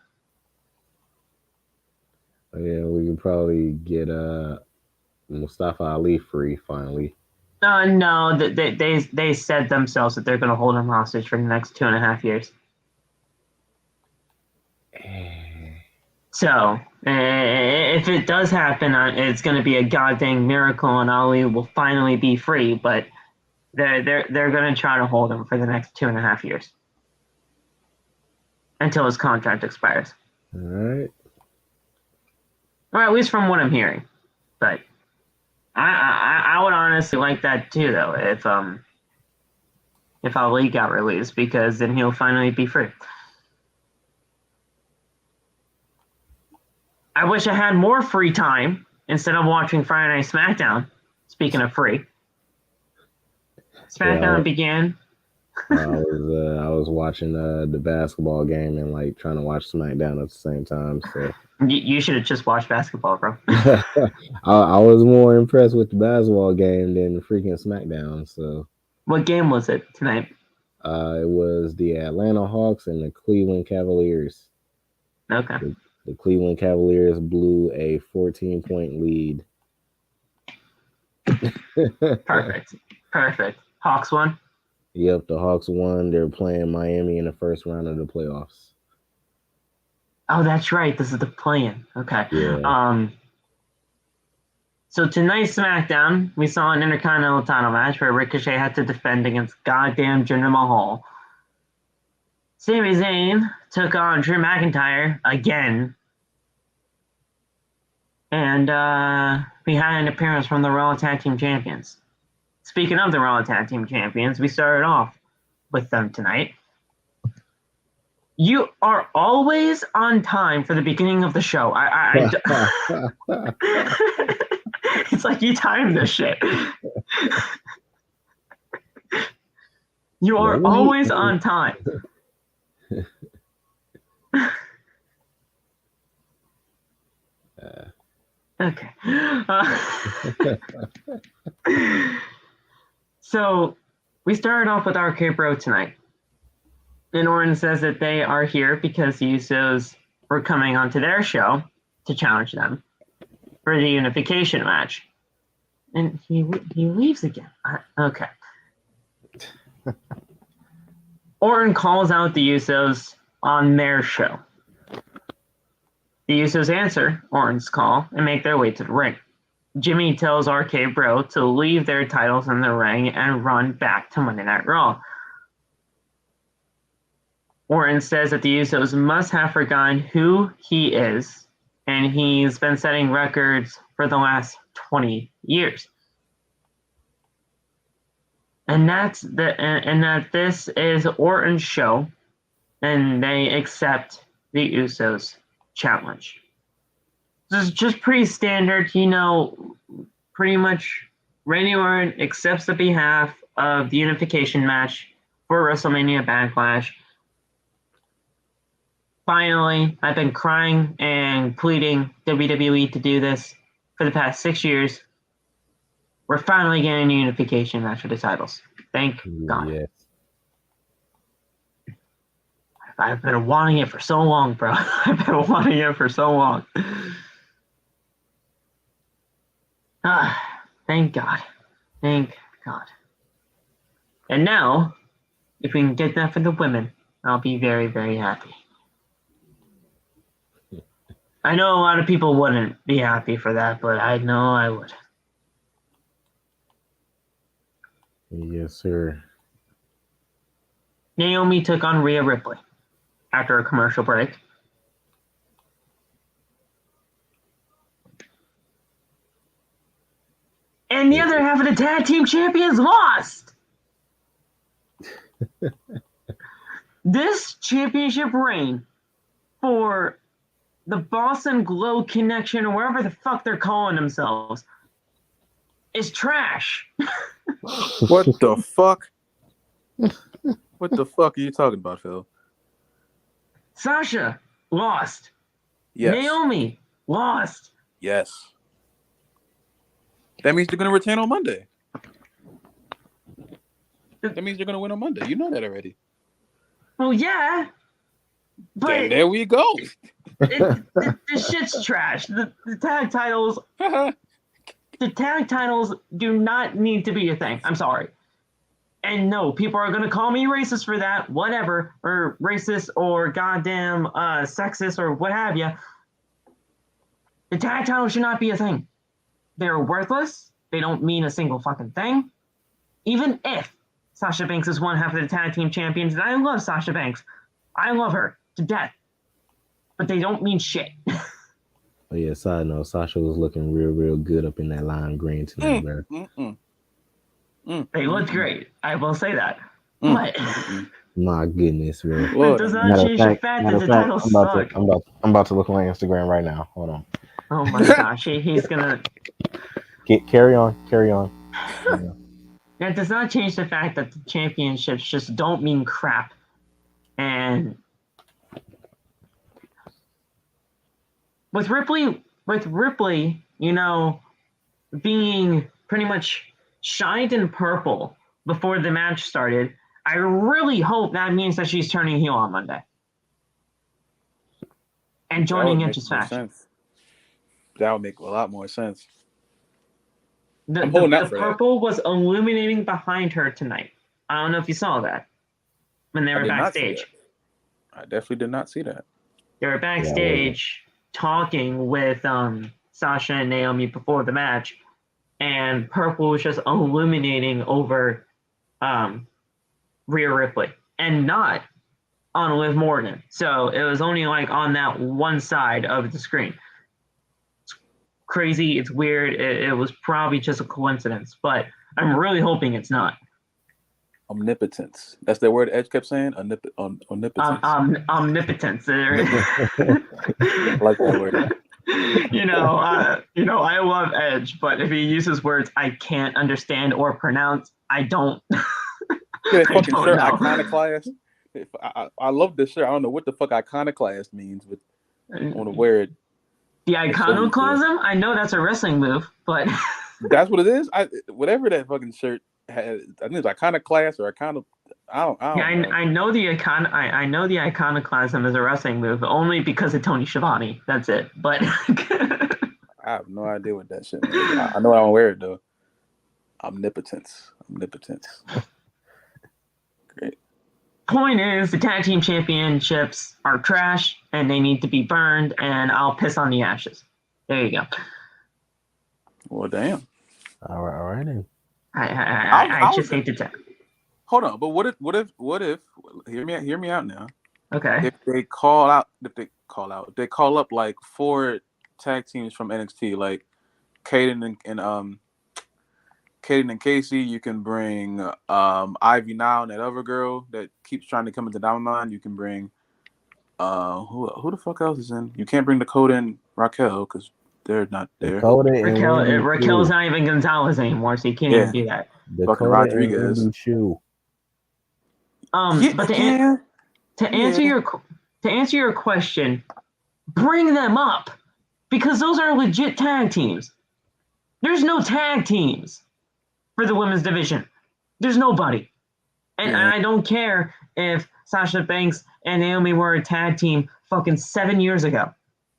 Yeah, we can probably get Mustafa Ali free finally. No, they said themselves that they're going to hold him hostage for the next 2.5 years. So, if it does happen, it's going to be a goddamn miracle, and Ali will finally be free. But they're going to try to hold him for the next 2.5 years until his contract expires. All right. Or at least from what I'm hearing. But I would honestly like that too, though, if Ali got released, because then he'll finally be free. I wish I had more free time instead of watching Friday Night SmackDown. Speaking of free. SmackDown began. I was watching the basketball game and like trying to watch SmackDown at the same time. So You should have just watched basketball, bro. I was more impressed with the basketball game than the freaking SmackDown. So What game was it tonight? it was the Atlanta Hawks and the Cleveland Cavaliers. Okay. The Cleveland Cavaliers blew a 14-point lead. Perfect. Hawks won? Yep, the Hawks won. They're playing Miami in the first round of the playoffs. Oh, that's right. This is the play-in. Okay. Yeah. So tonight's SmackDown, we saw an Intercontinental title match where Ricochet had to defend against goddamn Jinder Mahal. Sami Zayn took on Drew McIntyre again. And we had an appearance from the Raw Tag Team Champions. Speaking of the Raw Tag Team Champions, we started off with them tonight. You are always on time for the beginning of the show. It's like you timed this shit. You are always on time. Okay. So we started off with RK Bro tonight. And Orton says that they are here because the Usos were coming onto their show to challenge them for the unification match. And he leaves again. Okay. Orton calls out the Usos on their show. The Usos answer Orton's call and make their way to the ring. Jimmy tells RK Bro to leave their titles in the ring and run back to Monday Night Raw. Orton says that the Usos must have forgotten who he is, and he's been setting records for the last 20 years. And that this is Orton's show, and they accept the Usos challenge. This is just pretty standard, pretty much Randy Orton accepts the behalf of the unification match for WrestleMania Backlash. Finally, I've been crying and pleading WWE to do this for the past 6 years. We're finally getting a unification match for the titles. Thank God. Yes. I've been wanting it for so long, bro. I've been wanting it for so long. Thank God. Thank God. And now, if we can get that for the women, I'll be very, very happy. I know a lot of people wouldn't be happy for that, but I know I would. Yes, sir. Naomi took on Rhea Ripley after a commercial break. And the other half of the tag team champions lost. This championship reign for the Boston Glow Connection, or wherever the fuck they're calling themselves, is trash. What the fuck? What the fuck are you talking about, Phil? Sasha lost. Yes. Naomi lost. Yes. That means they're going to retain on Monday. That means they're going to win on Monday. You know that already. Well, yeah. But there we go. This shit's trash. The tag titles... The tag titles do not need to be a thing. I'm sorry. And no, people are going to call me racist for that, whatever, or racist or goddamn sexist or what have you. The tag titles should not be a thing. They're worthless. They don't mean a single fucking thing. Even if Sasha Banks is one half of the tag team champions, and I love Sasha Banks. I love her to death. But they don't mean shit. Oh yeah, side note, Sasha was looking real good up in that lime green tonight, bro. They looked great. I will say that. But my goodness, bro. it does not change the fact that the titles suck. I'm about to look on my Instagram right now. Hold on. Oh my gosh, he's gonna carry on. That does not change the fact that the championships just don't mean crap. And with Ripley, being pretty much shined in purple before the match started, I really hope that means that she's turning heel on Monday and joining Edge's faction. That would make a lot more sense. The purple was illuminating behind her tonight. I don't know if you saw that when they were backstage. I definitely did not see that. They were backstage talking with Sasha and Naomi before the match, and purple was just illuminating over Rhea Ripley and not on Liv Morgan. So it was only like on that one side of the screen. It's crazy. It's weird. It was probably just a coincidence, but I'm really hoping it's not. Omnipotence. That's the word Edge kept saying? Omnipotence. Omnipotence. I like that word. I love Edge, but if he uses words I can't understand or pronounce, I don't. That fucking shirt, Iconoclast. I love this shirt. I don't know what the fuck iconoclast means, but I want to wear it. The iconoclasm? I know that's a wrestling move, but that's what it is. Whatever that fucking shirt has, I think it's iconoclast or icon. I don't know. I know the iconoclasm is a wrestling move only because of Tony Schiavone. That's it. But I have no idea what that shit means. I know I don't wear it though. Omnipotence. Great. Point is, the tag team championships are trash and they need to be burned, and I'll piss on the ashes. There you go. Well, damn. All right then. I just hate to tell. Hold on, but what if? Hear me out now. Okay. If they call up like 4 tag teams from NXT, like Kaden and Casey, you can bring Ivy Now and that other girl that keeps trying to come into Diamond. You can bring who the fuck else is in? You can't bring Dakota and Raquel because they're not there. Raquel's not even Gonzalez anymore, so you can't even do that. Fucking Rodriguez. But to answer your question, bring them up because those are legit tag teams. There's no tag teams for the women's division. There's nobody. And I don't care if Sasha Banks and Naomi were a tag team fucking 7 years ago.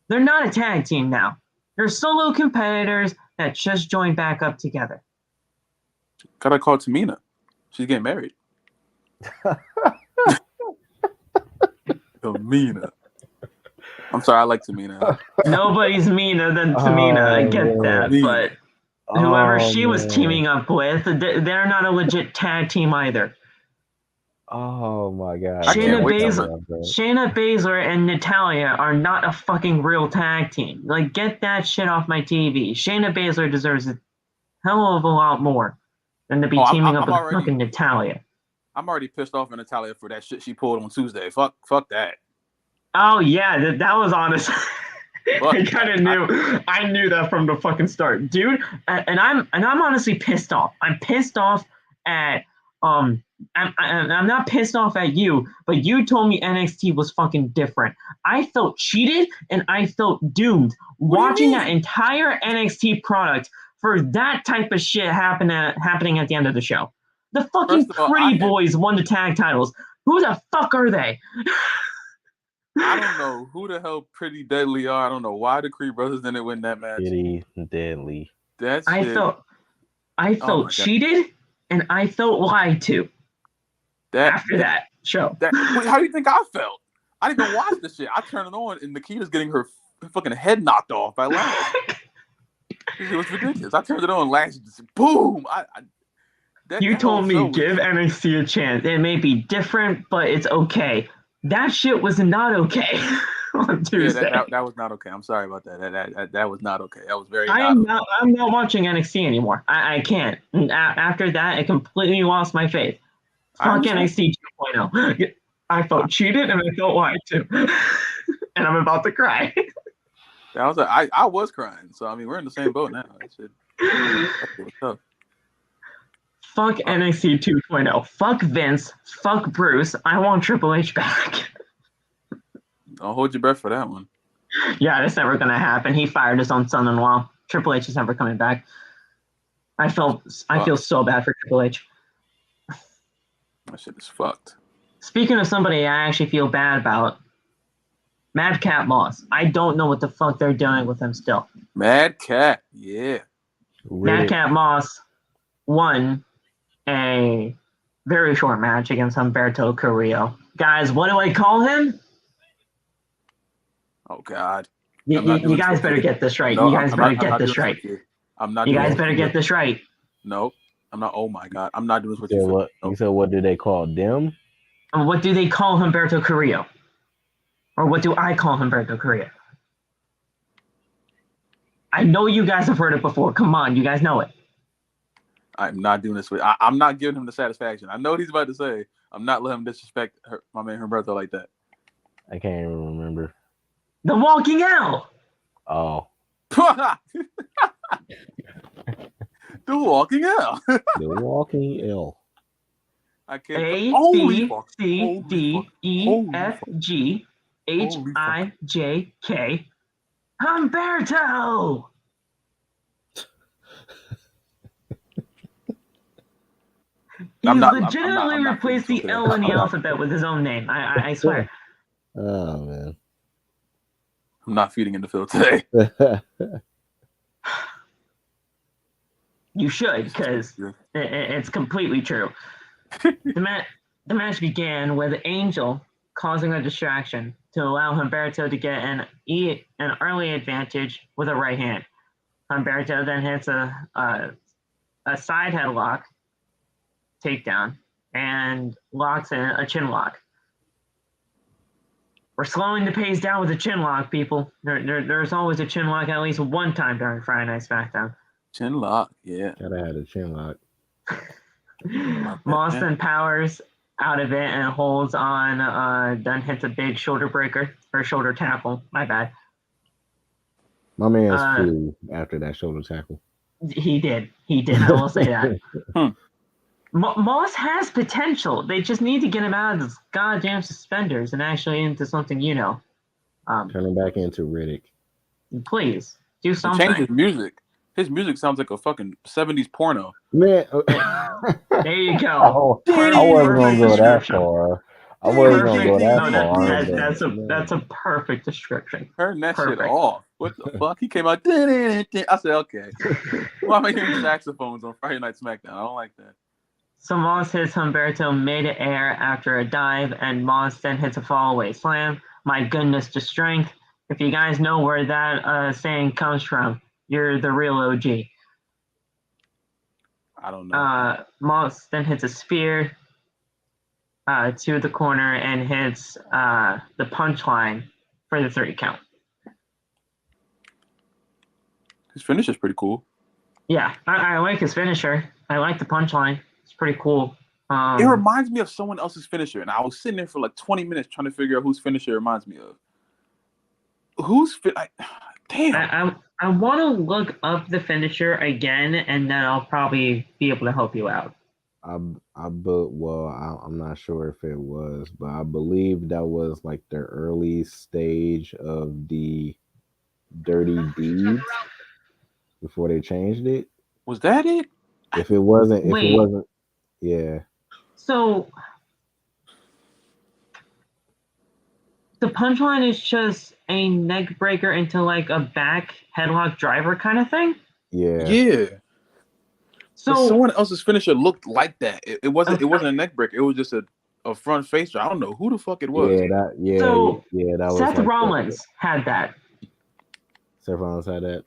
They're not a tag team now. They're solo competitors that just joined back up together. Gotta call Tamina. She's getting married. Tamina. I'm sorry, I like Tamina. Nobody's meaner than Tamina. I get that, but whoever she was teaming up with, they're not a legit tag team either. Oh my god. Shayna Baszler and Natalya are not a fucking real tag team. Like, get that shit off my TV. Shayna Baszler deserves a hell of a lot more than to be teaming up with fucking Natalya. I'm already pissed off at Natalya for that shit she pulled on Tuesday. Fuck that. Oh yeah, that was honest. I kind of knew. I knew that from the fucking start, dude. And I'm honestly pissed off. I'm pissed off at I'm not pissed off at you, but you told me NXT was fucking different. I felt cheated and I felt doomed watching that entire NXT product for that type of shit happening at the end of the show. The fucking Pretty Boys won the tag titles. Who the fuck are they? I don't know who the hell Pretty Deadly are. I don't know why the Creed brothers didn't win that match. Pretty Deadly. I felt cheated and I felt lied to after that show. How do you think I felt? I didn't even watch the shit. I turned it on and Nikita's getting her fucking head knocked off by Lash. It was ridiculous. I turned it on and Lash just boom. You told me give NXT a chance. It may be different, but it's okay. That shit was not okay on Tuesday. Yeah, that was not okay. I'm sorry about that. That was not okay. That was very. I'm not watching NXT anymore. I can't. And after that, it completely lost my faith. Fuck NXT 2.0. I felt cheated and I felt lied to, and I'm about to cry. I was crying. So I mean, we're in the same boat now. That shit was tough. Fuck NXT 2.0. Fuck Vince. Fuck Bruce. I want Triple H back. I'll hold your breath for that one. Yeah, that's never gonna happen. He fired his own son-in-law. Triple H is never coming back. I feel so bad for Triple H. That shit is fucked. Speaking of somebody I actually feel bad about, Madcap Moss. I don't know what the fuck they're doing with him still. Madcap, yeah. Madcap Moss won a very short match against Humberto Carrillo. Guys, what do I call him? Oh God. You guys better get this right. You guys better get this right. I'm not. You guys better get this right. No, I'm not. Oh my God, I'm not doing this with you. you. You said what do they call them? And what do they call Humberto Carrillo? Or what do I call Humberto Carrillo? I know you guys have heard it before. Come on, you guys know it. I'm not doing this with. I'm not giving him the satisfaction. I know what he's about to say. I'm not letting him disrespect my man Humberto like that. I can't even remember. The Walking L. Oh. The Walking L. The Walking L. I can't. A, B, C, D, E, F, G, H, I, J, K. Humberto! He legitimately replaced the L in the alphabet with his own name. I swear. Oh, man. I'm not feeding into Phil today. You should, because it's completely true. The match began with Angel causing a distraction to allow Humberto to get an early advantage with a right hand. Humberto then hits a side headlock takedown and locks in a chin lock. We're slowing the pace down with a chin lock, people. There's always a chin lock at least one time during Friday Night SmackDown. Chin lock, yeah. Gotta have a chin lock. Moss then powers out of it and holds on. Then hits a big shoulder breaker or shoulder tackle. My bad. My man's flew after that shoulder tackle. He did. I will say that. Moss has potential. They just need to get him out of those goddamn suspenders and actually into something, Turn him back into Riddick. Please do something. Change his music. His music sounds like a fucking 70s porno. Man, there you go. I wasn't gonna go that far. I wasn't gonna go that far. That's a perfect description. Turn that shit off. What the fuck? He came out. I said, okay. Why am I hearing saxophones on Friday Night SmackDown? I don't like that. So Moss hits Humberto mid-air after a dive, and Moss then hits a fallaway slam. My goodness, the strength. If you guys know where that saying comes from, you're the real OG. I don't know. Moss then hits a spear to the corner and hits the punchline for the 3 count. His finisher's pretty cool. Yeah, I like his finisher. I like the punchline. It's pretty cool. It reminds me of someone else's finisher, and I was sitting there for like 20 minutes trying to figure out whose finisher it reminds me of. Damn. I want to look up the finisher again, and then I'll probably be able to help you out. I'm not sure if it was, but I believe that was like the early stage of the Dirty Deeds before they changed it. Was that it? If it wasn't, yeah. So the punchline is just a neck breaker into like a back headlock driver kind of thing. Yeah. Yeah. So someone else's finisher looked like that. It wasn't a neck breaker. It was just a front facer. I don't know who the fuck it was. That was Seth Rollins had that. Seth Rollins had that.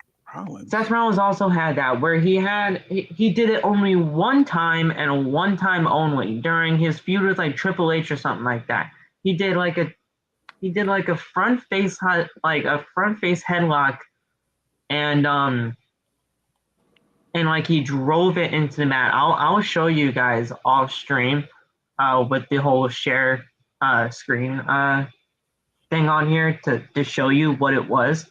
Seth Rollins also had that, where he did it only one time and one time only during his feud with like Triple H or something like that. He did like a front face headlock, and like he drove it into the mat. I'll show you guys off stream, with the whole share screen thing on here to show you what it was.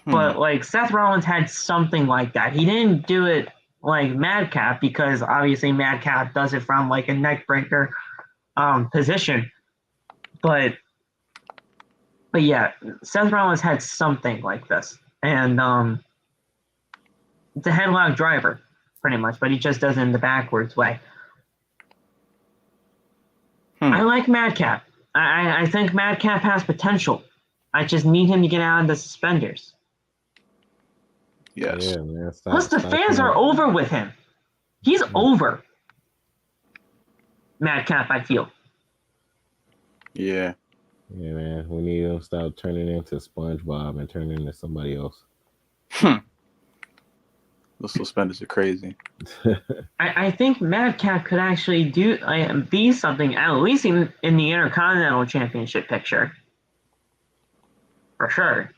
But like Seth Rollins had something like that. He didn't do it like Madcap, because obviously Madcap does it from like a neck breaker position. But yeah, Seth Rollins had something like this. And it's a headlock driver, pretty much, but he just does it in the backwards way. I like Madcap. I think Madcap has potential. I just need him to get out of the suspenders. Yes. Yeah, man. Plus, the fans are over with him. He's over. Madcap, I feel. Yeah. Yeah, man. We need him to stop turning into SpongeBob and turn into somebody else. The suspenders are crazy. I think Madcap could actually be something, at least in the Intercontinental Championship picture. For sure.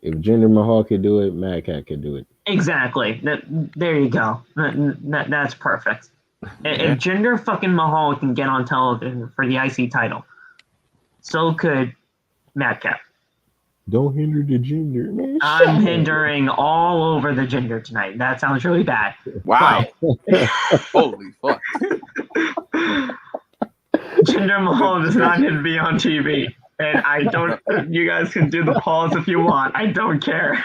If Jinder Mahal could do it, Madcap could do it. Exactly. There you go. That's perfect. Yeah. If Jinder fucking Mahal can get on television for the IC title, so could Madcap. Don't hinder the Jinder, man. I'm hindering all over the Jinder tonight. That sounds really bad. Wow. Holy fuck. Jinder Mahal does not need to be on TV. And I don't. You guys can do the pause if you want. I don't care.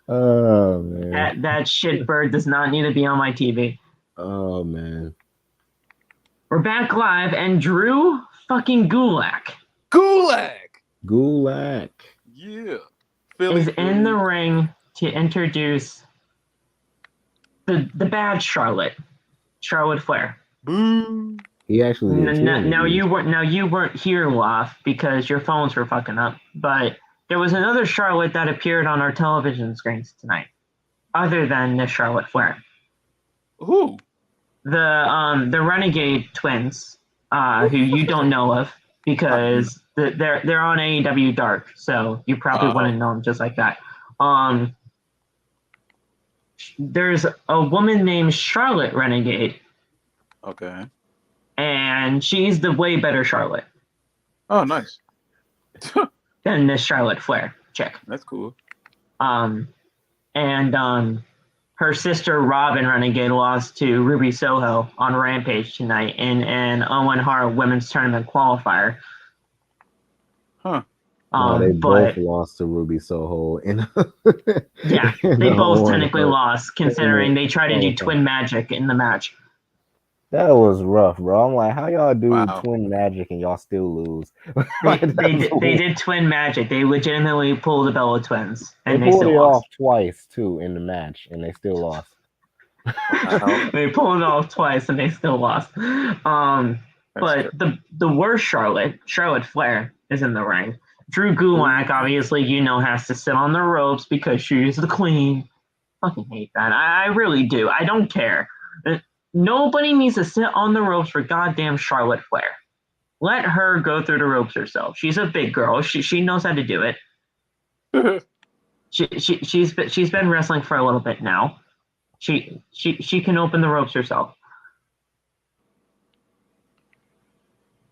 Oh man. That shitbird does not need to be on my TV. Oh man. We're back live, and Drew fucking Gulak. Yeah. Is in the ring to introduce the bad Charlotte Flair. Boo. He actually Now you weren't here, Loft, because your phones were fucking up. But there was another Charlotte that appeared on our television screens tonight, other than the Charlotte Flair. Who? The Renegade twins, who you don't know of because they're on AEW Dark, so you probably wouldn't know them just like that. There's a woman named Charlotte Renegade. Okay. And she's the way better Charlotte. Oh, nice. Than this Charlotte Flair chick. That's cool. And her sister Robyn Renegade lost to Ruby Soho on Rampage tonight in an Owen Hart women's tournament qualifier. Huh. They both lost to Ruby Soho. Yeah, they both technically lost, considering they tried to do twin magic in the match. That was rough, bro. I'm like, how y'all do twin magic and y'all still lose? They did twin magic. They legitimately pulled the Bella twins, and they pulled it lost. off twice too in the match, and they still lost. They pulled it off twice, and they still lost. But the worst Charlotte Flair, is in the ring. Drew Gulak, obviously, has to sit on the ropes because she's the queen. Fucking hate that. I really do. I don't care. Nobody needs to sit on the ropes for goddamn Charlotte Flair. Let her go through the ropes herself. She's a big girl. She knows how to do it. She's been wrestling for a little bit now. She can open the ropes herself.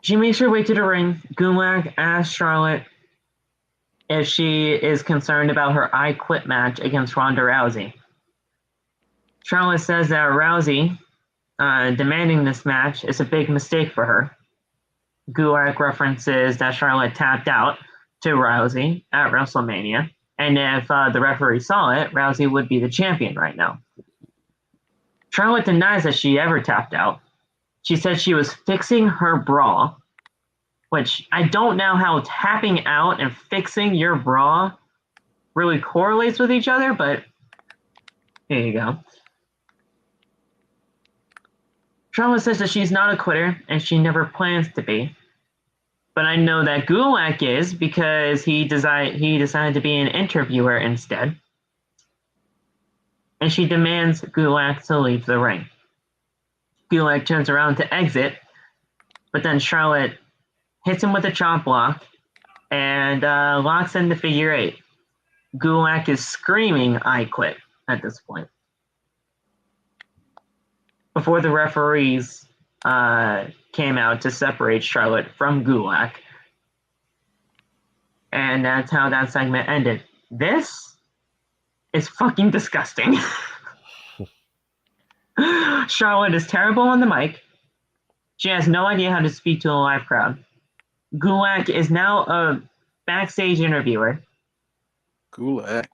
She makes her way to the ring. Gulak asks Charlotte if she is concerned about her I Quit match against Ronda Rousey. Charlotte says that Rousey demanding this match is a big mistake for her. Gulak references that Charlotte tapped out to Rousey at WrestleMania, and if the referee saw it, Rousey would be the champion right now. Charlotte denies that she ever tapped out. She said she was fixing her bra, which I don't know how tapping out and fixing your bra really correlates with each other, but here you go. Charlotte says that she's not a quitter and she never plans to be. But I know that Gulak is because he decided to be an interviewer instead. And she demands Gulak to leave the ring. Gulak turns around to exit, but then Charlotte hits him with a chop block and locks in the figure eight. Gulak is screaming, "I quit," at this point. Before the referees came out to separate Charlotte from Gulak. And that's how that segment ended. This is fucking disgusting. Charlotte is terrible on the mic. She has no idea how to speak to a live crowd. Gulak is now a backstage interviewer. Gulak.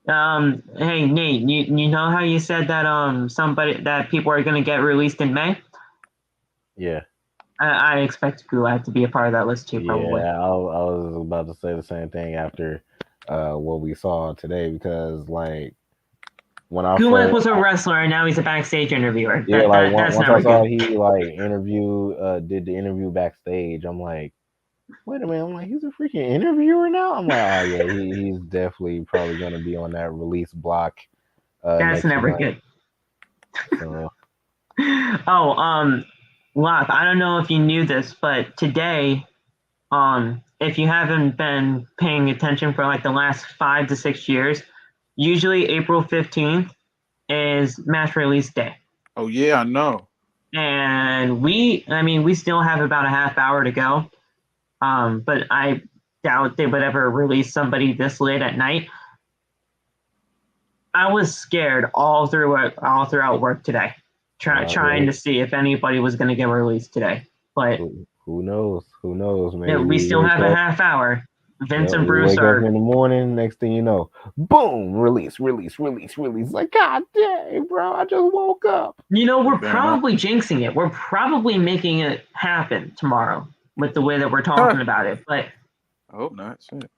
Hey Nate, you know how you said that people are gonna get released in May? Yeah. I expect Gulak to be a part of that list too, probably. Yeah, I was about to say the same thing after what we saw today, because like when I Gulak first was a wrestler and now he's a backstage interviewer. That's once never I saw good. he like did the interview backstage, I'm like, wait a minute, I'm like, he's a freaking interviewer now? I'm like, oh yeah, he's definitely probably gonna be on that release block That's next never month. good. So Locke, I don't know if you knew this, but today, if you haven't been paying attention for like the last 5 to 6 years, usually April 15th is match release day. Oh yeah, I know. And we still have about a half hour to go. But I doubt they would ever release somebody this late at night. I was scared all throughout work today, trying to see if anybody was going to get released today. But who knows? Who knows? Maybe we still wake have a up. half hour. Vince and We Bruce wake are up in the morning. Next thing you know, boom! Release. Like, God dang, bro! I just woke up. we're probably jinxing it. We're probably making it happen tomorrow with the way that we're talking about it. But I hope not. Shit.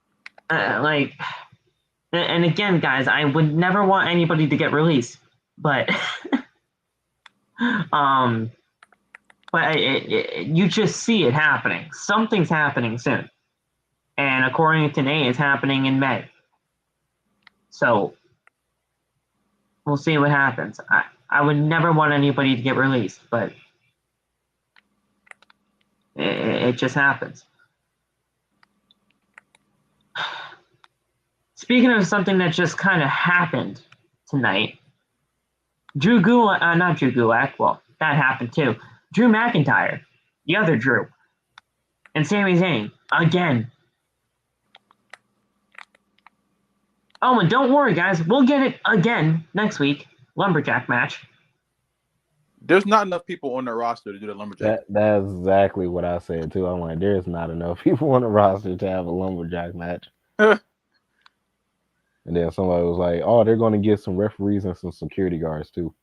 And again, guys, I would never want anybody to get released, but you just see it happening. Something's happening soon, and according to Nate, it's happening in May. So we'll see what happens. I would never want anybody to get released, but it just happens. Speaking of something that just kind of happened tonight, not Drew Gulak, well, that happened too. Drew McIntyre, the other Drew, and Sami Zayn, again. Oh, and don't worry, guys, we'll get it again next week. Lumberjack match. There's not enough people on the roster to do the lumberjack. That's exactly what I said too. I'm like, there's not enough people on the roster to have a lumberjack match. And then somebody was like, oh, they're going to get some referees and some security guards too.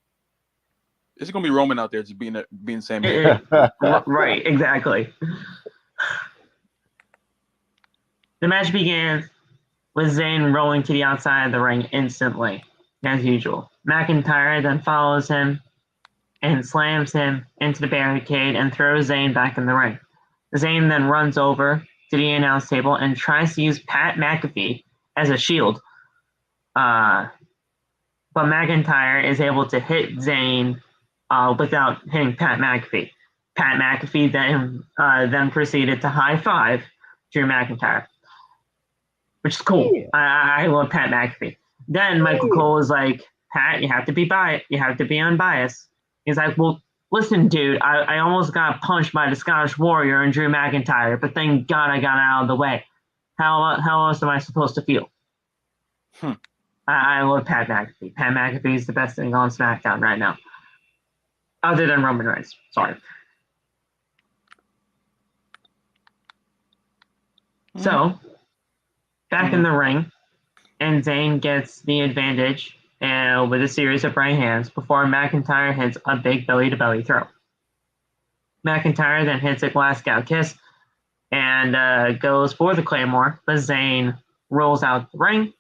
It's going to be Roman out there just being Sami. Right, exactly. The match began with Zayn rolling to the outside of the ring instantly, as usual. McIntyre then follows him and slams him into the barricade and throws Zayn back in the ring. Zayn then runs over to the announce table and tries to use Pat McAfee as a shield. But McIntyre is able to hit Zayn without hitting Pat McAfee. Pat McAfee then proceeded to high five Drew McIntyre, which is cool. Yeah. I love Pat McAfee. Then Michael Cole was like, Pat, you have to be unbiased. He's like, well, listen, dude, I almost got punched by the Scottish Warrior and Drew McIntyre, but thank God I got out of the way. How else am I supposed to feel? I love Pat McAfee. Pat McAfee is the best thing on SmackDown right now. Other than Roman Reigns. Sorry. So, back in the ring, and Zayn gets the advantage with a series of right hands before McIntyre hits a big belly-to-belly throw. McIntyre then hits a Glasgow kiss and goes for the Claymore, but Zayn rolls out the ring.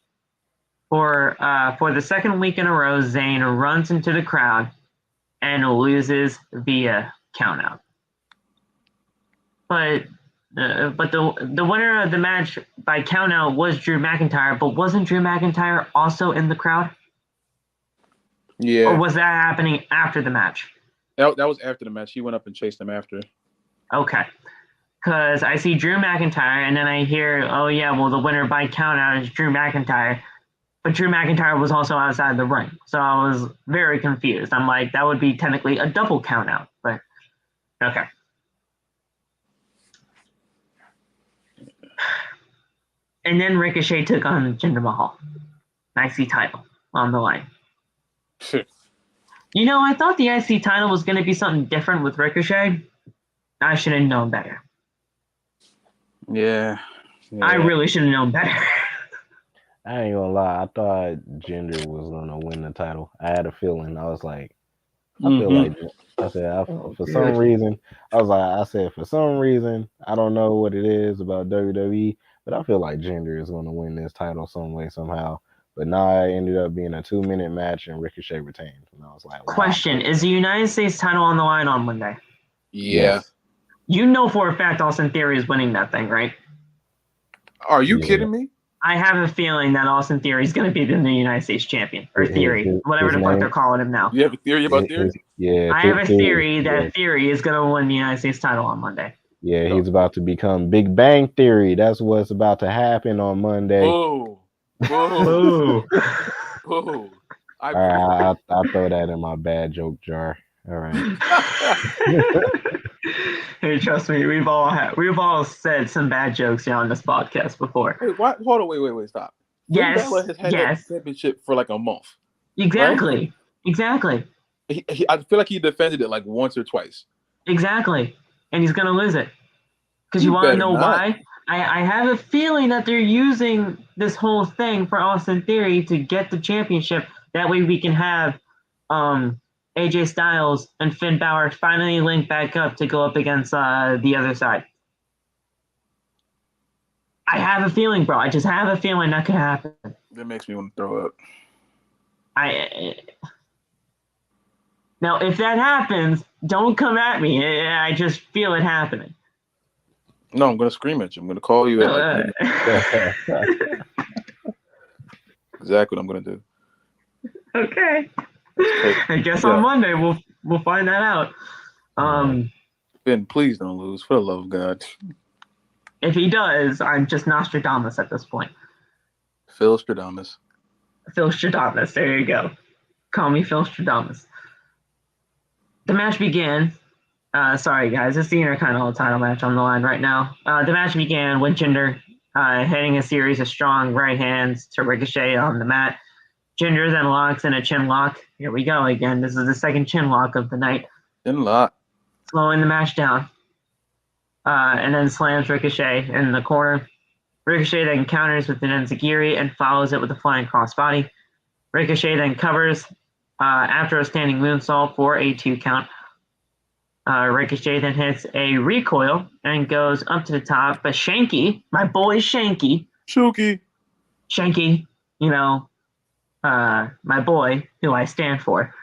For the second week in a row, Zayn runs into the crowd and loses via countout. But the winner of the match by countout was Drew McIntyre. But wasn't Drew McIntyre also in the crowd? Yeah. Or was that happening after the match? That was after the match. He went up and chased him after. Okay. Because I see Drew McIntyre, and then I hear, oh yeah, well the winner by countout is Drew McIntyre. But Drew McIntyre was also outside the ring. So I was very confused. I'm like, that would be technically a double count out. But, okay. And then Ricochet took on Jinder Mahal. IC title on the line. You know, I thought the IC title was going to be something different with Ricochet. I should have known better. Yeah. I really should have known better. I ain't gonna lie. I thought Jinder was gonna win the title. I had a feeling. I was like, I feel like I said for some reason. I said for some reason. I don't know what it is about WWE, but I feel like Jinder is gonna win this title some way somehow. But now it ended up being a 2-minute match and Ricochet retained. And I was like, wow. Question: is the United States title on the line on Monday? Yeah. Yes. You know for a fact Austin Theory is winning that thing, right? Are you kidding me? I have a feeling that Austin Theory is going to be the new United States champion, or Theory, whatever the fuck they're calling him now. You have a theory about Theory? I have a theory that Theory is going to win the United States title on Monday. Yeah, he's about to become Big Bang Theory. That's what's about to happen on Monday. Whoa. Whoa. Whoa. All right, I'll throw that in my bad joke jar. All right. Hey, trust me, we've all said some bad jokes on this podcast before. Wait, what? Hold on, wait, stop. Yes, Balor has had that championship for like a month. Exactly. Right? Exactly. I feel like he defended it like once or twice. Exactly. And he's going to lose it. Because you want to know why? I have a feeling that they're using this whole thing for Austin Theory to get the championship. That way we can have AJ Styles and Finn Balor finally link back up to go up against the other side. I have a feeling, bro. I just have a feeling that could happen. That makes me want to throw up. Now, if that happens, don't come at me. I just feel it happening. No, I'm going to scream at you. I'm going to call you. Exactly what I'm going to do. Okay. I guess on Monday we'll find that out. Ben, please don't lose, for the love of God. If he does, I'm just Nostradamus at this point. Phil Stradamus. Phil Stradamus. There you go. Call me Phil Stradamus. The match began. Sorry, guys. It's the Intercontinental title match on the line right now. The match began with Jinder hitting a series of strong right hands to Ricochet on the mat. Jinder then locks in a chin lock. Here we go again. This is the second chin lock of the night. Chin lock. Slowing the match down. And then slams Ricochet in the corner. Ricochet then counters with an enziguri and follows it with a flying crossbody. Ricochet then covers after a standing moonsault for a 2 count. Ricochet then hits a recoil and goes up to the top. But Shanky, my boy Shanky, you know, my boy, who I stand for,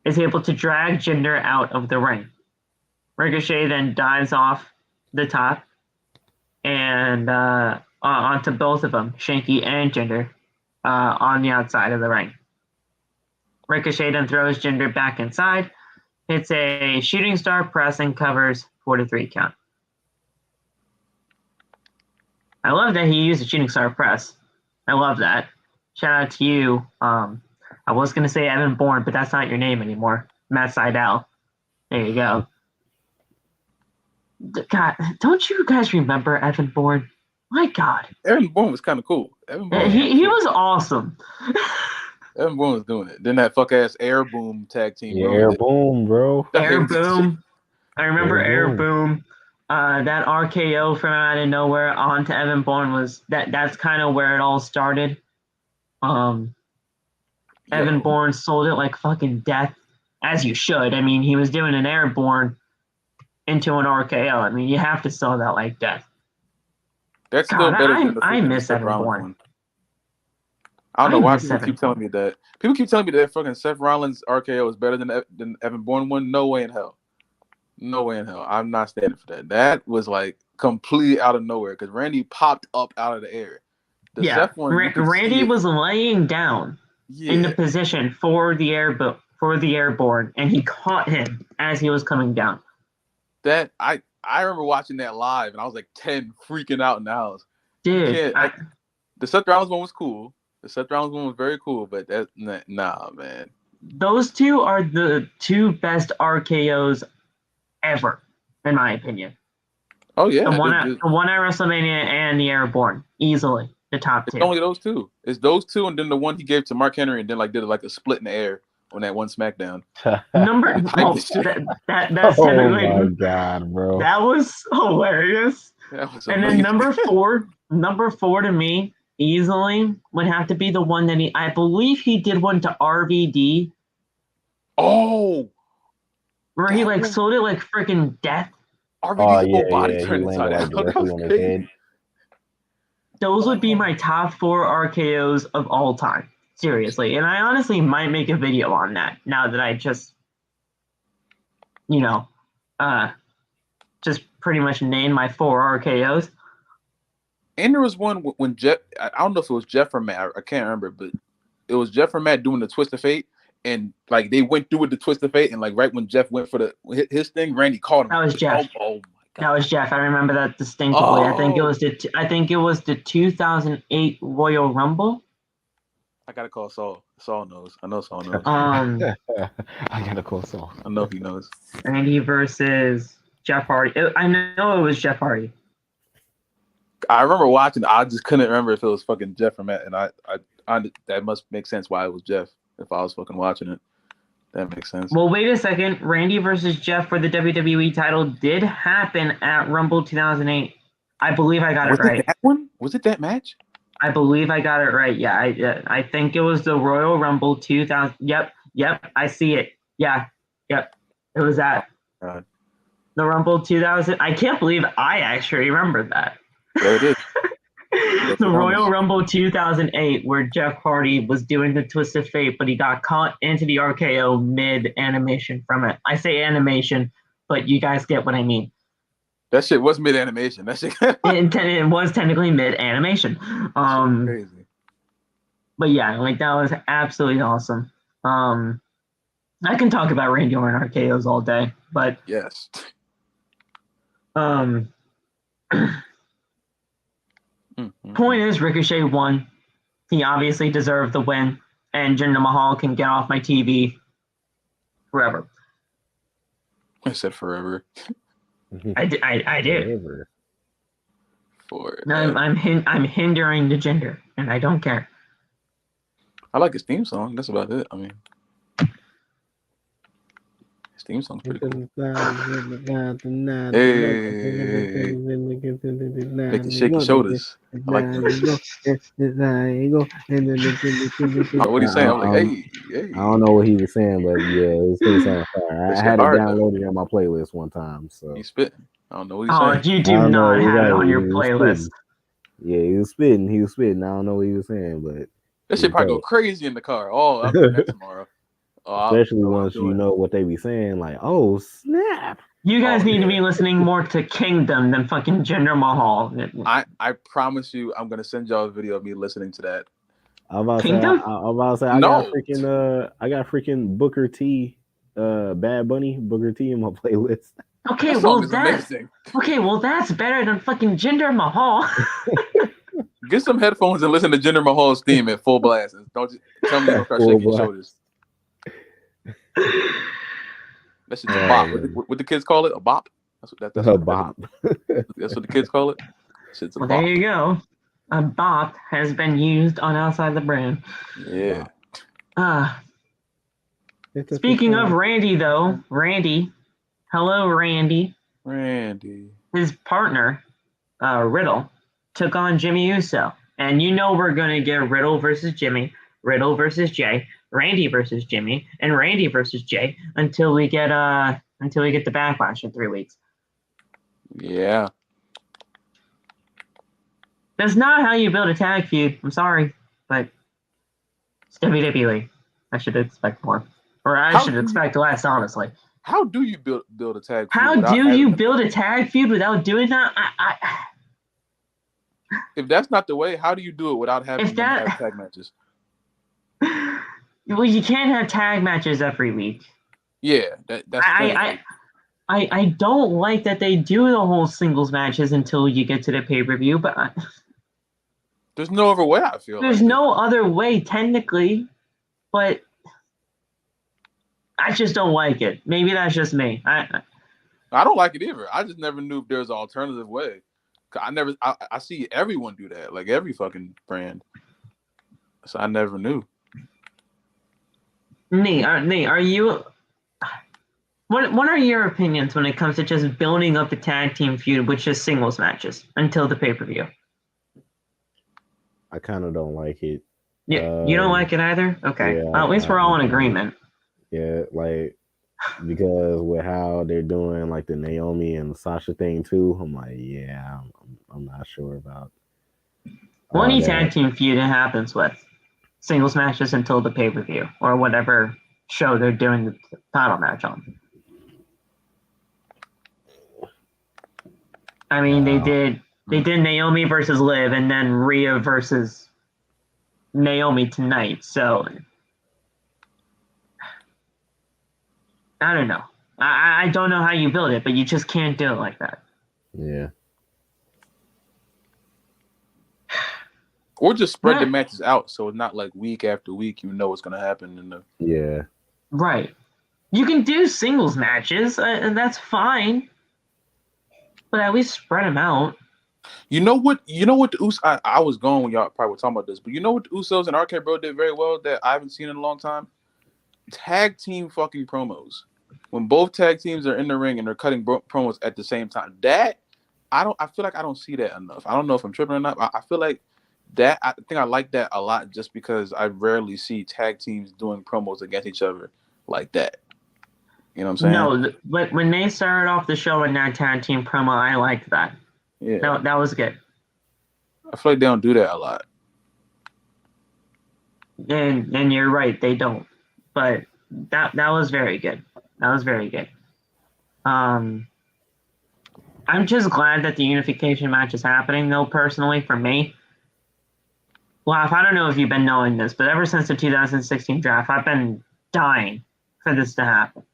is able to drag Jinder out of the ring. Ricochet then dives off the top and onto both of them, Shanky and Jinder, on the outside of the ring. Ricochet then throws Jinder back inside, hits a shooting star press, and covers 4-3 count. I love that he used a shooting star press. I love that. Shout out to you. I was going to say Evan Bourne, but that's not your name anymore. Matt Sydal. There you go. God, don't you guys remember Evan Bourne? My God. Evan Bourne was kind of cool. He was awesome. Evan Bourne was doing it. Then that fuck-ass Air Boom tag team. Yeah, Air Boom, bro. Air Boom. I remember Air Boom. That RKO from out of nowhere onto Evan Bourne that's kind of where it all started. Evan Bourne sold it like fucking death, as you should. I mean, he was doing an Airborne into an RKO. I mean, you have to sell that like death. That's still better than the I miss Seth Evan Rollins Bourne. one. I don't know why people keep telling me that. People keep telling me that fucking Seth Rollins RKO is better than Evan Bourne one. No way in hell. No way in hell. I'm not standing for that. That was like completely out of nowhere because Randy popped up out of the air. The Seth one, Randy was laying down in the position for the airborne, and he caught him as he was coming down. That I remember watching that live, and I was like 10, freaking out in the house. Dude, the Seth Rollins one was cool. The Seth Rollins one was very cool, but nah, man. Those two are the two best RKOs ever, in my opinion. Oh yeah, the one at WrestleMania and the Airborne, easily. The top It's two. only those two. It's those two, and then the one he gave to Mark Henry, and then like did like a split in the air on that one SmackDown. Number well, that's Oh technically my god, bro. that was hilarious. That was And then amazing. number four to me easily would have to be the one that I believe he did one to RVD Oh, where he that like one. sold it like freaking death. RVD's whole body He turned landed inside like out. That directly was on his crazy. head. Those would be my top 4 RKOs of all time. Seriously. And I honestly might make a video on that now that I just, just pretty much named my 4 RKOs. And there was one when Jeff, I don't know if it was Jeff or Matt, I can't remember, but it was Jeff or Matt doing the Twist of Fate. And like they went through with the Twist of Fate, and like right when Jeff went for his thing, Randy called him. That was Jeff. Oh my god. That was Jeff. I remember that distinctively. Oh. I think it was the 2008 Royal Rumble. I gotta call Saul. Saul knows. I know Saul knows. I gotta call Saul. I know he knows. Randy versus Jeff Hardy. I know it was Jeff Hardy. I remember watching. I just couldn't remember if it was fucking Jeff or Matt, and I that must make sense why it was Jeff if I was fucking watching it. That makes sense. Well, wait a second. Randy versus Jeff for the WWE title did happen at Rumble 2008. I believe I got it right. That one? Was it that match? I believe I got it right. Yeah, I think it was the Royal Rumble 2000. Yep. I see it. Yeah, yep. It was that. God. The Rumble 2000. I can't believe I actually remembered that. There it is. The Royal Rumble 2008, where Jeff Hardy was doing the Twist of Fate, but he got caught into the RKO mid-animation from it. I say animation, but you guys get what I mean. That shit was mid-animation. That shit. It was technically mid-animation. Crazy. But yeah, like that was absolutely awesome. I can talk about Randy Orton RKOs all day, but yes. Point is, Ricochet won. He obviously deserved the win, and Jinder Mahal can get off my TV forever. I said forever. I did. Forever. No, I'm hindering the Jinder, and I don't care. I like his theme song. That's about it. I mean, his theme song's pretty cool. Hey, make you shake your shoulders. I like that. What are you saying? I'm like, hey. I don't know what he was saying, but yeah, his theme song fire. I had it downloaded on my playlist one time. So he's spitting. I don't know what he's saying. You do not have it on your playlist. Yeah, he was spitting. I don't know what he was saying, but that shit probably go crazy in the car. Oh, I'm doing that tomorrow. Especially once you know what they be saying, like, oh snap. You guys need to be listening more to Kingdom than fucking Jinder Mahal. I promise you, I'm gonna send y'all a video of me listening to that. I'm about to say I got freaking Booker T, Bad Bunny, Booker T in my playlist. Okay, that's better than fucking Jinder Mahal. Get some headphones and listen to Jinder Mahal's theme at full blast. Don't tell me you don't start shaking your shoulders. That's just a bop. What the kids call it? A bop? That's a bop. That's what the kids call it? Shit's a bop. There you go. A bop has been used on Outside the Brand. Yeah. Speaking of Randy, though, hello, Randy. His partner, Riddle, took on Jimmy Uso. And you know we're going to get Riddle versus Jimmy, Riddle versus Jay, Randy versus Jimmy, and Randy versus Jay until we get the Backlash in 3 weeks. Yeah. That's not how you build a tag feud. I'm sorry, but it's WWE. I should expect more. Or I should expect less, honestly. How do you build a tag feud? How do you build a tag feud without doing that? If that's not the way, how do you do it without having have tag matches? Well, you can't have tag matches every week. Yeah, that's I don't like that they do the whole singles matches until you get to the pay-per-view, but there's no other way, I feel. There's no other way, technically, but I just don't like it. Maybe that's just me. I don't like it either. I just never knew if there was an alternative way. I see everyone do that, like every fucking brand. So I never knew. Nate, are you? What are your opinions when it comes to just building up a tag team feud with just singles matches until the pay-per-view? I kind of don't like it. You don't like it either? Okay. Yeah, Well, at least we're all in agreement. Yeah, like because with how they're doing like the Naomi and Sasha thing too, I'm like, yeah, I'm not sure about all Any that. tag team feud it happens with singles matches until the pay-per-view or whatever show they're doing the title match on. I mean, they did Naomi versus Liv and then Rhea versus Naomi tonight. So I don't know. I don't know how you build it, but you just can't do it like that. Yeah. Or just spread the matches out so it's not like week after week you know what's gonna happen in the. Yeah. Right. You can do singles matches, and that's fine. But at least spread them out. You know what the Usos. I was going when y'all probably were talking about this, but you know what the Usos and RK Bro did very well that I haven't seen in a long time? Tag team fucking promos. When both tag teams are in the ring and they're cutting promos at the same time. That I feel like I don't see that enough. I don't know if I'm tripping or not. I feel like that. I think I like that a lot just because I rarely see tag teams doing promos against each other like that. You know what I'm saying? No, but when they started off the show in that tag team promo, I liked that. Yeah, that was good. I feel like they don't do that a lot. And you're right, they don't. But that was very good. That was very good. I'm just glad that the unification match is happening, though, personally, for me. Well, I don't know if you've been knowing this, but ever since the 2016 draft, I've been dying for this to happen.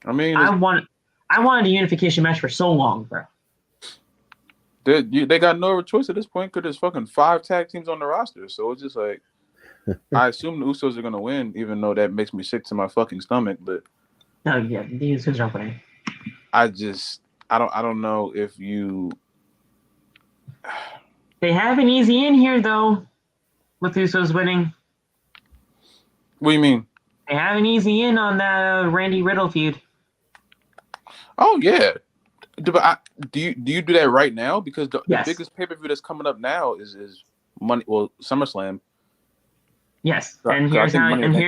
I mean, I wanted a unification match for so long, bro. They got no other choice at this point because there's fucking 5 tag teams on the roster. So it's just like, I assume the Usos are going to win, even though that makes me sick to my fucking stomach. But no, yeah, the Usos are winning. I don't know if you. They have an easy in here, though, with Usos winning. What do you mean? They have an easy in on that Randy Riddle feud. Oh, yeah. But do you do that right now? Because the biggest pay-per-view that's coming up now is SummerSlam. Yes, and here's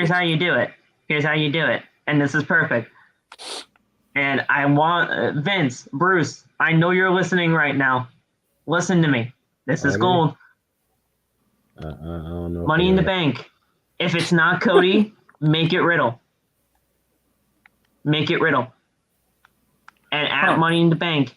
how you do it. Here's how you do it, and this is perfect. And I want Vince, Bruce. I know you're listening right now. Listen to me. This is gold. I don't know. Money in the Bank. If it's not Cody, make it Riddle. Make it Riddle. And at Money in the Bank,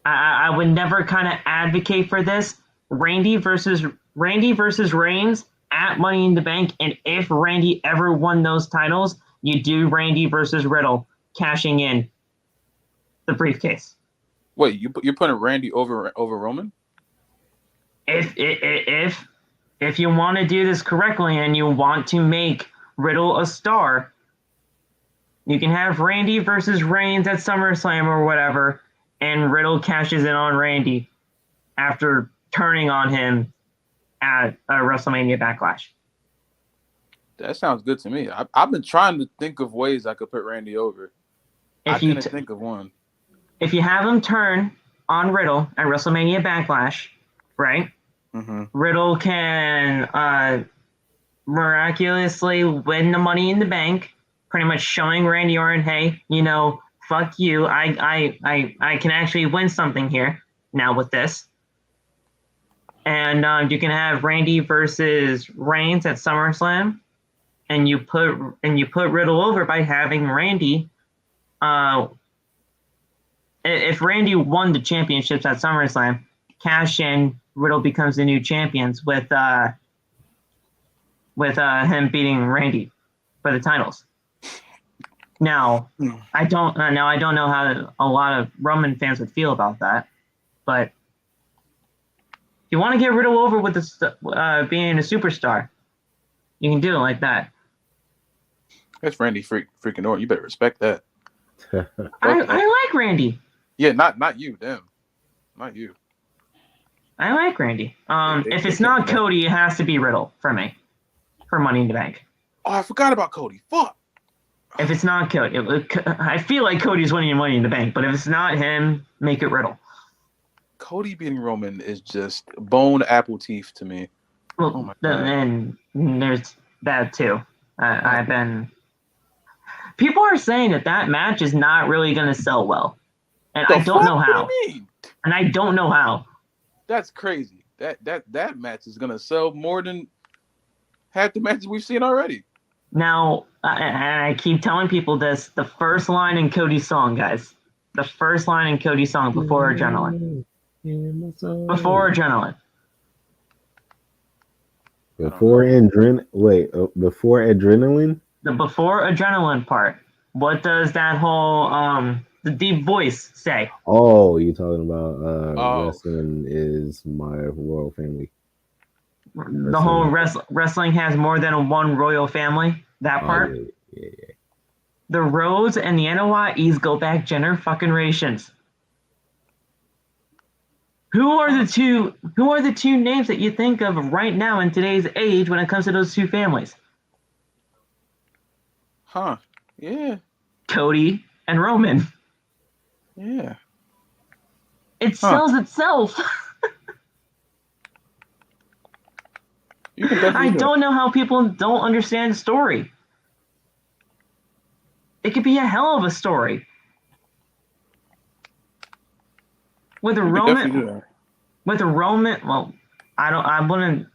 I would never kind of advocate for this. Randy versus Reigns at Money in the Bank, and if Randy ever won those titles, you do Randy versus Riddle, cashing in the briefcase. Wait, you're putting Randy over Roman? If you want to do this correctly and you want to make Riddle a star, you can have Randy versus Reigns at SummerSlam or whatever, and Riddle cashes in on Randy after turning on him at WrestleMania Backlash. That sounds good to me. I've been trying to think of ways I could put Randy over. I couldn't think of one. If you have him turn on Riddle at WrestleMania Backlash, right? Mm-hmm. Riddle can miraculously win the Money in the Bank, pretty much showing Randy Orton, hey, fuck you. I can actually win something here now with this. And you can have Randy versus Reigns at SummerSlam, and you put Riddle over by having Randy. If Randy won the championships at SummerSlam, cash in, Riddle becomes the new champions with him beating Randy for the titles. Now, I don't know how a lot of Roman fans would feel about that, but if you want to get Riddle over with being a superstar, you can do it like that. That's Randy freaking Orton. You better respect that. I like Randy. Yeah, not you, them. Not you. I like Randy. If it's not Cody, it has to be Riddle for me. For Money in the Bank. Oh, I forgot about Cody. Fuck. If it's not Cody, I feel like Cody's winning Money in the Bank, but if it's not him, make it Riddle. Cody beating Roman is just bone apple teeth to me. Well, oh my God. And there's that too. People are saying that match is not really going to sell well, and I don't know how. What do you mean? And I don't know how. That's crazy. That match is going to sell more than half the matches we've seen already. Now, and I keep telling people this: the first line in Cody's song, guys. The first line in Cody's song before Adrenaline. Before Adrenaline. Before Adrenaline? The before Adrenaline part. What does that whole the deep voice say? Oh, you're talking about wrestling is my royal family. The whole wrestling has more than one royal family. That part. Yeah. The Rhodes and the NOIs go back generations. Who are the two names that you think of right now in today's age when it comes to those two families? Huh. Yeah. Cody and Roman. Yeah. It sells itself. I don't know how people don't understand the story. It could be a hell of a story. With a Roman, well, I wouldn't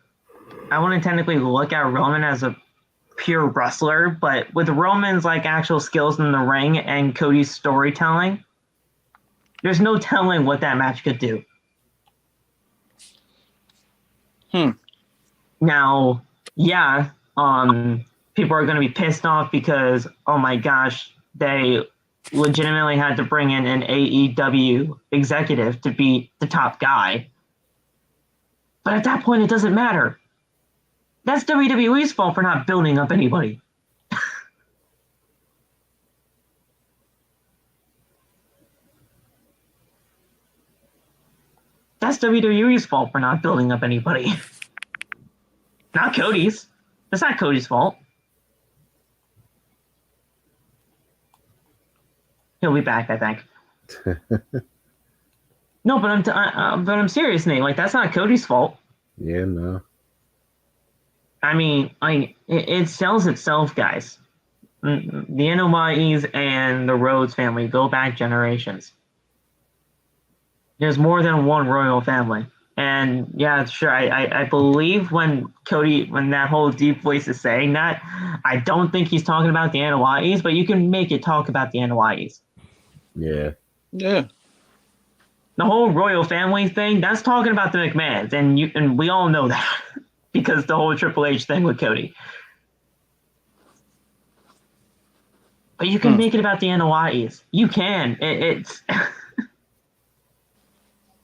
technically look at Roman as a pure wrestler, but with Roman's like actual skills in the ring and Cody's storytelling, there's no telling what that match could do. Now, yeah, people are going to be pissed off because, oh my gosh, they legitimately had to bring in an AEW executive to be the top guy. But at that point, it doesn't matter. That's WWE's fault for not building up anybody. That's WWE's fault for not building up anybody. Not Cody's. That's not Cody's fault. He'll be back, I think. No, but I'm serious, Nate. Like, that's not Cody's fault. Yeah, no. I mean, it sells itself, guys. The NOIs and the Rhodes family go back generations. There's more than one royal family. And yeah, sure, I believe when that whole deep voice is saying that, I don't think he's talking about the NOIs, but you can make it talk about the NOIs. Yeah. Yeah. The whole royal family thing, that's talking about the McMahons, and we all know that because the whole Triple H thing with Cody. But you can make it about the NOIs. You can. It's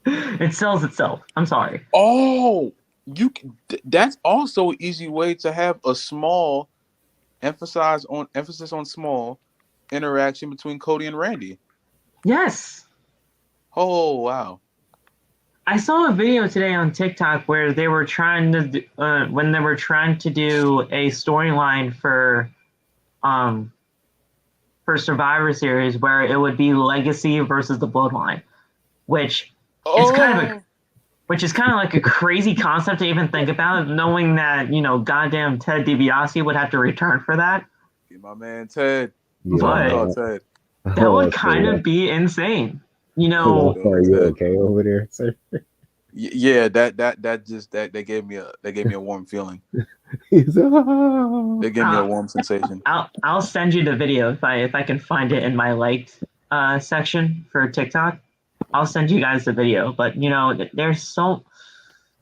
it sells itself. I'm sorry. Oh, that's also an easy way to have a small emphasis on small interaction between Cody and Randy. Yes. Oh, wow. I saw a video today on TikTok where they were trying to do a storyline for Survivor Series where it would be Legacy versus the Bloodline, which is kind of like a crazy concept to even think about, knowing that, goddamn Ted DiBiase would have to return for that. Get my man Ted. But Ted. That would kind of be insane. Are you okay over there, sir? Yeah, that gave me a warm feeling. They gave me a warm sensation. I'll send you the video if I can find it in my liked section for TikTok. I'll send you guys the video. But there's so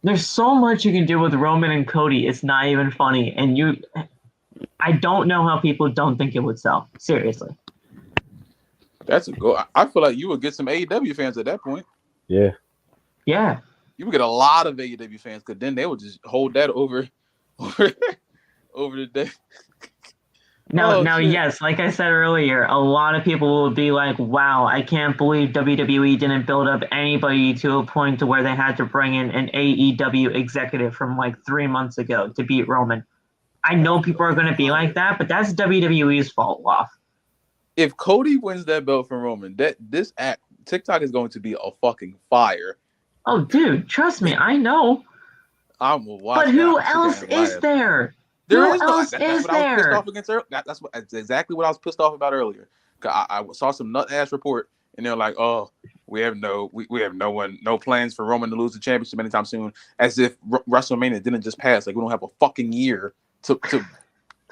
much you can do with Roman and Cody. It's not even funny, and I don't know how people don't think it would sell. Seriously. That's a goal. I feel like you would get some AEW fans at that point. Yeah. Yeah. You would get a lot of AEW fans because then they would just hold that over the day. Now, Shit. yes, like I said earlier, a lot of people will be like, "Wow, I can't believe WWE didn't build up anybody to a point to where they had to bring in an AEW executive from like 3 months ago to beat Roman." I know people are going to be like that, but that's WWE's fault, Loft. If Cody wins that belt from Roman, this act TikTok is going to be a fucking fire. Oh, dude, trust me, I know. I'm gonna watch But that. who else is there? There Who is no. else That's is what I was pissed there? off against. That's exactly what I was pissed off about earlier. I saw some nut ass report, and they're like, "Oh, we have no plans for Roman to lose the championship anytime soon." As if WrestleMania didn't just pass. Like we don't have a fucking year to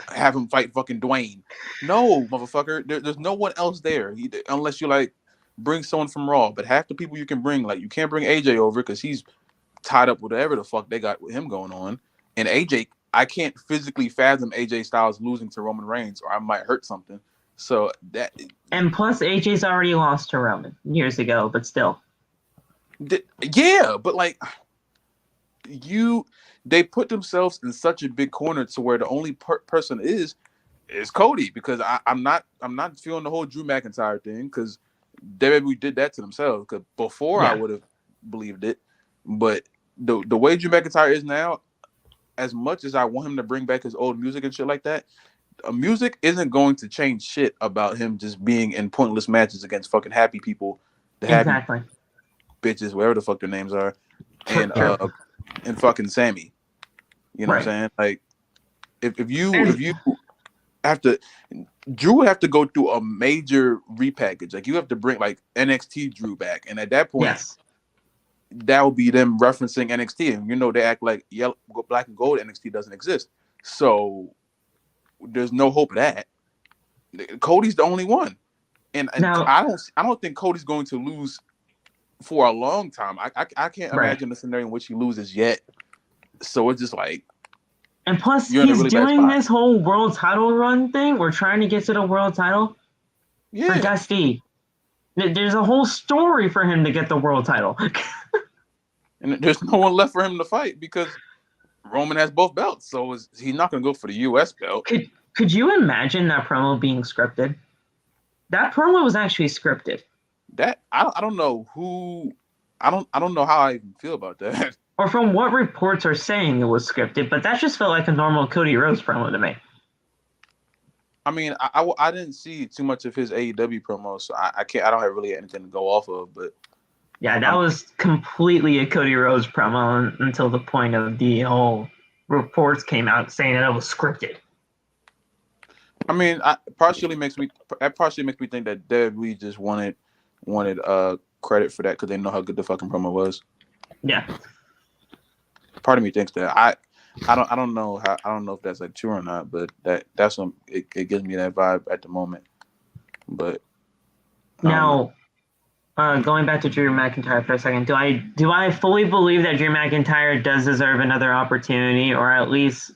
have him fight fucking Dwayne. No, motherfucker. There's no one else there unless you like bring someone from Raw. But half the people you can bring, like you can't bring AJ over because he's tied up with whatever the fuck they got with him going on. And AJ, I can't physically fathom AJ Styles losing to Roman Reigns, or I might hurt something. So that. And plus, AJ's already lost to Roman years ago, but still. Yeah, but like they put themselves in such a big corner to where the only person is Cody, because I'm not feeling the whole Drew McIntyre thing because WWE did that to themselves. Because before I would have believed it, but the way Drew McIntyre is now, as much as I want him to bring back his old music and shit like that, music isn't going to change shit about him just being in pointless matches against fucking happy people, the happy bitches, whatever the fuck their names are, and fucking Sami. You know what I'm saying? Like, if you have to, Drew would have to go through a major repackage. Like, you have to bring like NXT Drew back, and at that point, that would be them referencing NXT, and you know they act like yellow, black and gold NXT doesn't exist, so there's no hope of that. Cody's the only one, and now, I don't think Cody's going to lose for a long time. I can't imagine a scenario in which he loses yet. So it's just like, and plus he's really doing this whole world title run thing. We're trying to get to the world title for Dusty. There's a whole story for him to get the world title. And there's no one left for him to fight because Roman has both belts. So he's not going to go for the U.S. belt. Could you imagine that promo being scripted? That promo was actually scripted. That I don't know who. I don't know how I even feel about that. Or from what reports are saying, it was scripted, but that just felt like a normal Cody Rhodes promo to me. I mean, I didn't see too much of his AEW promos, so I don't have really anything to go off of. But yeah, that was completely a Cody Rhodes promo until the point of the whole reports came out saying that it was scripted. I mean, that partially makes me think that WWE just wanted credit for that because they know how good the fucking promo was. Yeah. Part of me thinks that I don't know if that's like true or not, but that's what it gives me that vibe at the moment. But now, going back to Drew McIntyre for a second, do I fully believe that Drew McIntyre does deserve another opportunity, or at least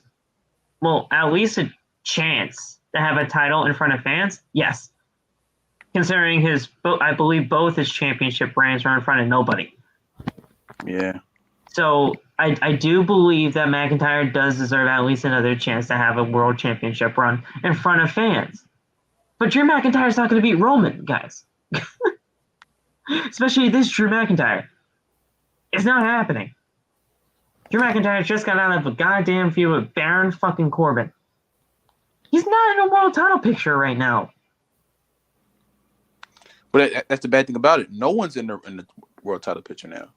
a chance to have a title in front of fans? Yes. Considering I believe both his championship reigns are in front of nobody. Yeah. So I do believe that McIntyre does deserve at least another chance to have a world championship run in front of fans. But Drew McIntyre's not going to beat Roman, guys. Especially this Drew McIntyre. It's not happening. Drew McIntyre just got out of a goddamn feud with Baron fucking Corbin. He's not in a world title picture right now. But that's the bad thing about it. No one's in the world title picture now.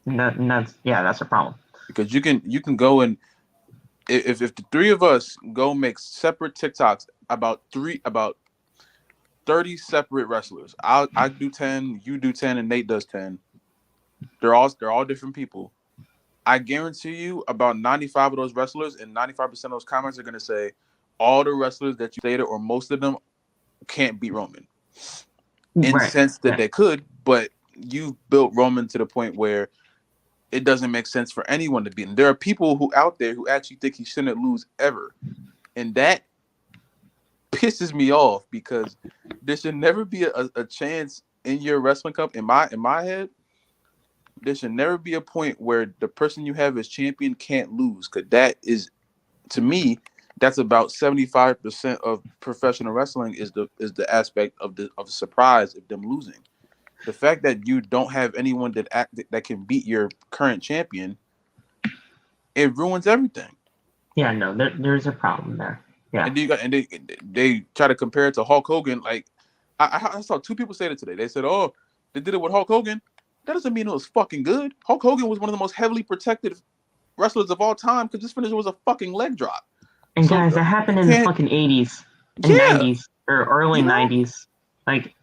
That's a problem. Because you can go and if the three of us go make separate TikToks about 30 separate wrestlers. I do 10, you do 10, and Nate does 10. They're all different people. I guarantee you about 95 of those wrestlers and 95% of those comments are gonna say all the wrestlers that you stated or most of them can't beat Roman. In the sense that they could, but you've built Roman to the point where it doesn't make sense for anyone to beat him. There are people who out there who actually think he shouldn't lose ever. And that pisses me off because there should never be a chance in your wrestling cup. In my head, there should never be a point where the person you have as champion can't lose. Because that is, to me, that's about 75% of professional wrestling is the aspect of the surprise of them losing. The fact that you don't have anyone that can beat your current champion, it ruins everything. Yeah, no, there's a problem there. Yeah, And they try to compare it to Hulk Hogan. Like I saw two people say that today. They said, "Oh, they did it with Hulk Hogan." That doesn't mean it was fucking good. Hulk Hogan was one of the most heavily protected wrestlers of all time because this finisher was a fucking leg drop. and so, guys, that happened in the fucking 80s and 90s or early 90s. Like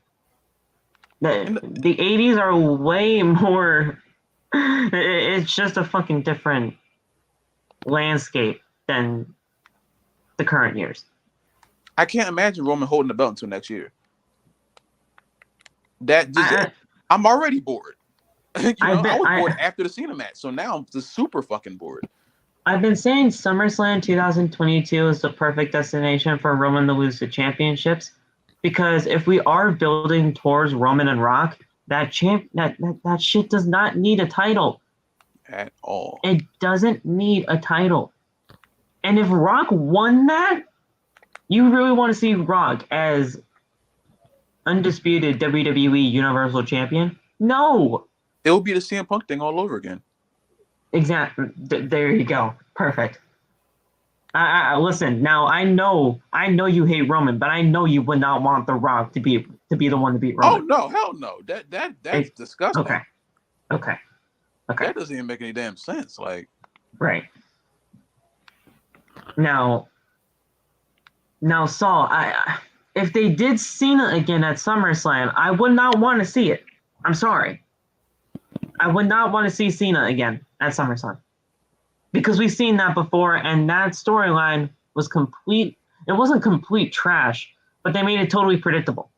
the 80s are way more. It's just a fucking different landscape than the current years. I can't imagine Roman holding the belt until next year. I'm already bored. I was bored after the Cena match, so now I'm just super fucking bored. I've been saying SummerSlam 2022 is the perfect destination for Roman to lose the championships, because if we are building towards Roman and Rock, that shit does not need a title at all. It doesn't need a title. And if Rock won that, you really want to see Rock as undisputed WWE Universal Champion? No. It will be the CM Punk thing all over again. Exactly. There you go. Perfect. Listen, now I know you hate Roman, but I know you would not want The Rock to be the one to beat Roman. Oh no, hell no. That's disgusting. Okay. That doesn't even make any damn sense. Like, right. Now, Saul, if they did Cena again at SummerSlam, I would not want to see it. I'm sorry. I would not want to see Cena again at SummerSlam. Because we've seen that before, and that storyline was complete. It wasn't complete trash, but they made it totally predictable.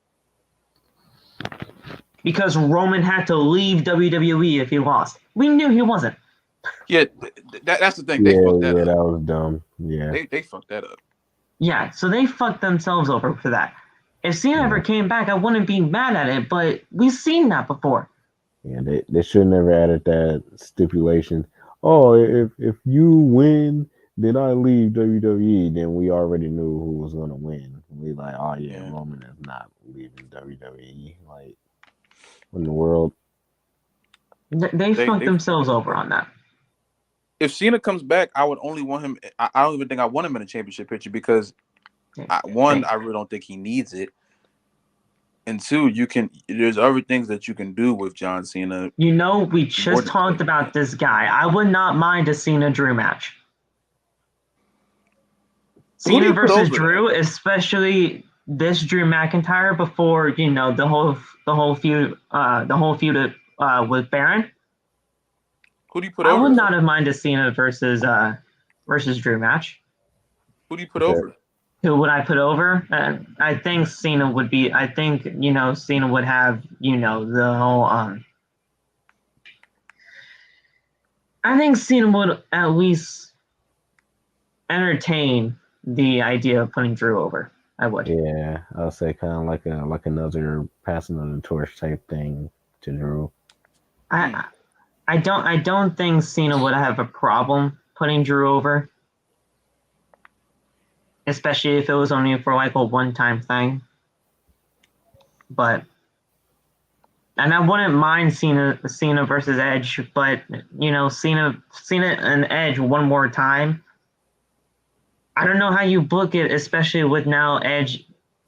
Because Roman had to leave WWE if he lost. We knew he wasn't. Yeah, that's the thing. They fucked that up. That was dumb. Yeah. They fucked that up. Yeah, so they fucked themselves over for that. If Cena ever came back, I wouldn't be mad at it, but we've seen that before. Yeah, they should never added that stipulation. Oh, if you win, then I leave WWE. Then we already knew who was gonna win. We like, oh yeah, Roman is not leaving WWE. Like, what in the world? They fucked themselves over on that. If Cena comes back, I would only want him. I don't even think I want him in a championship picture because, I really don't think he needs it. And two, there's other things that you can do with John Cena. We just talked about this guy. I would not mind a Cena Drew match. Cena versus Drew, especially this Drew McIntyre before the whole feud with Baron. Who do you put over? I would not have minded Cena versus Drew match. Who do you put over? Who would I put over? I think Cena would be. I think Cena would have the whole. I think Cena would at least entertain the idea of putting Drew over. I would. Yeah, I'll say kind of like another passing on the torch type thing to Drew. I don't think Cena would have a problem putting Drew over. Especially if it was only for like a one-time thing. And I wouldn't mind Cena versus Edge, but Cena and Edge one more time. I don't know how you book it, especially with now Edge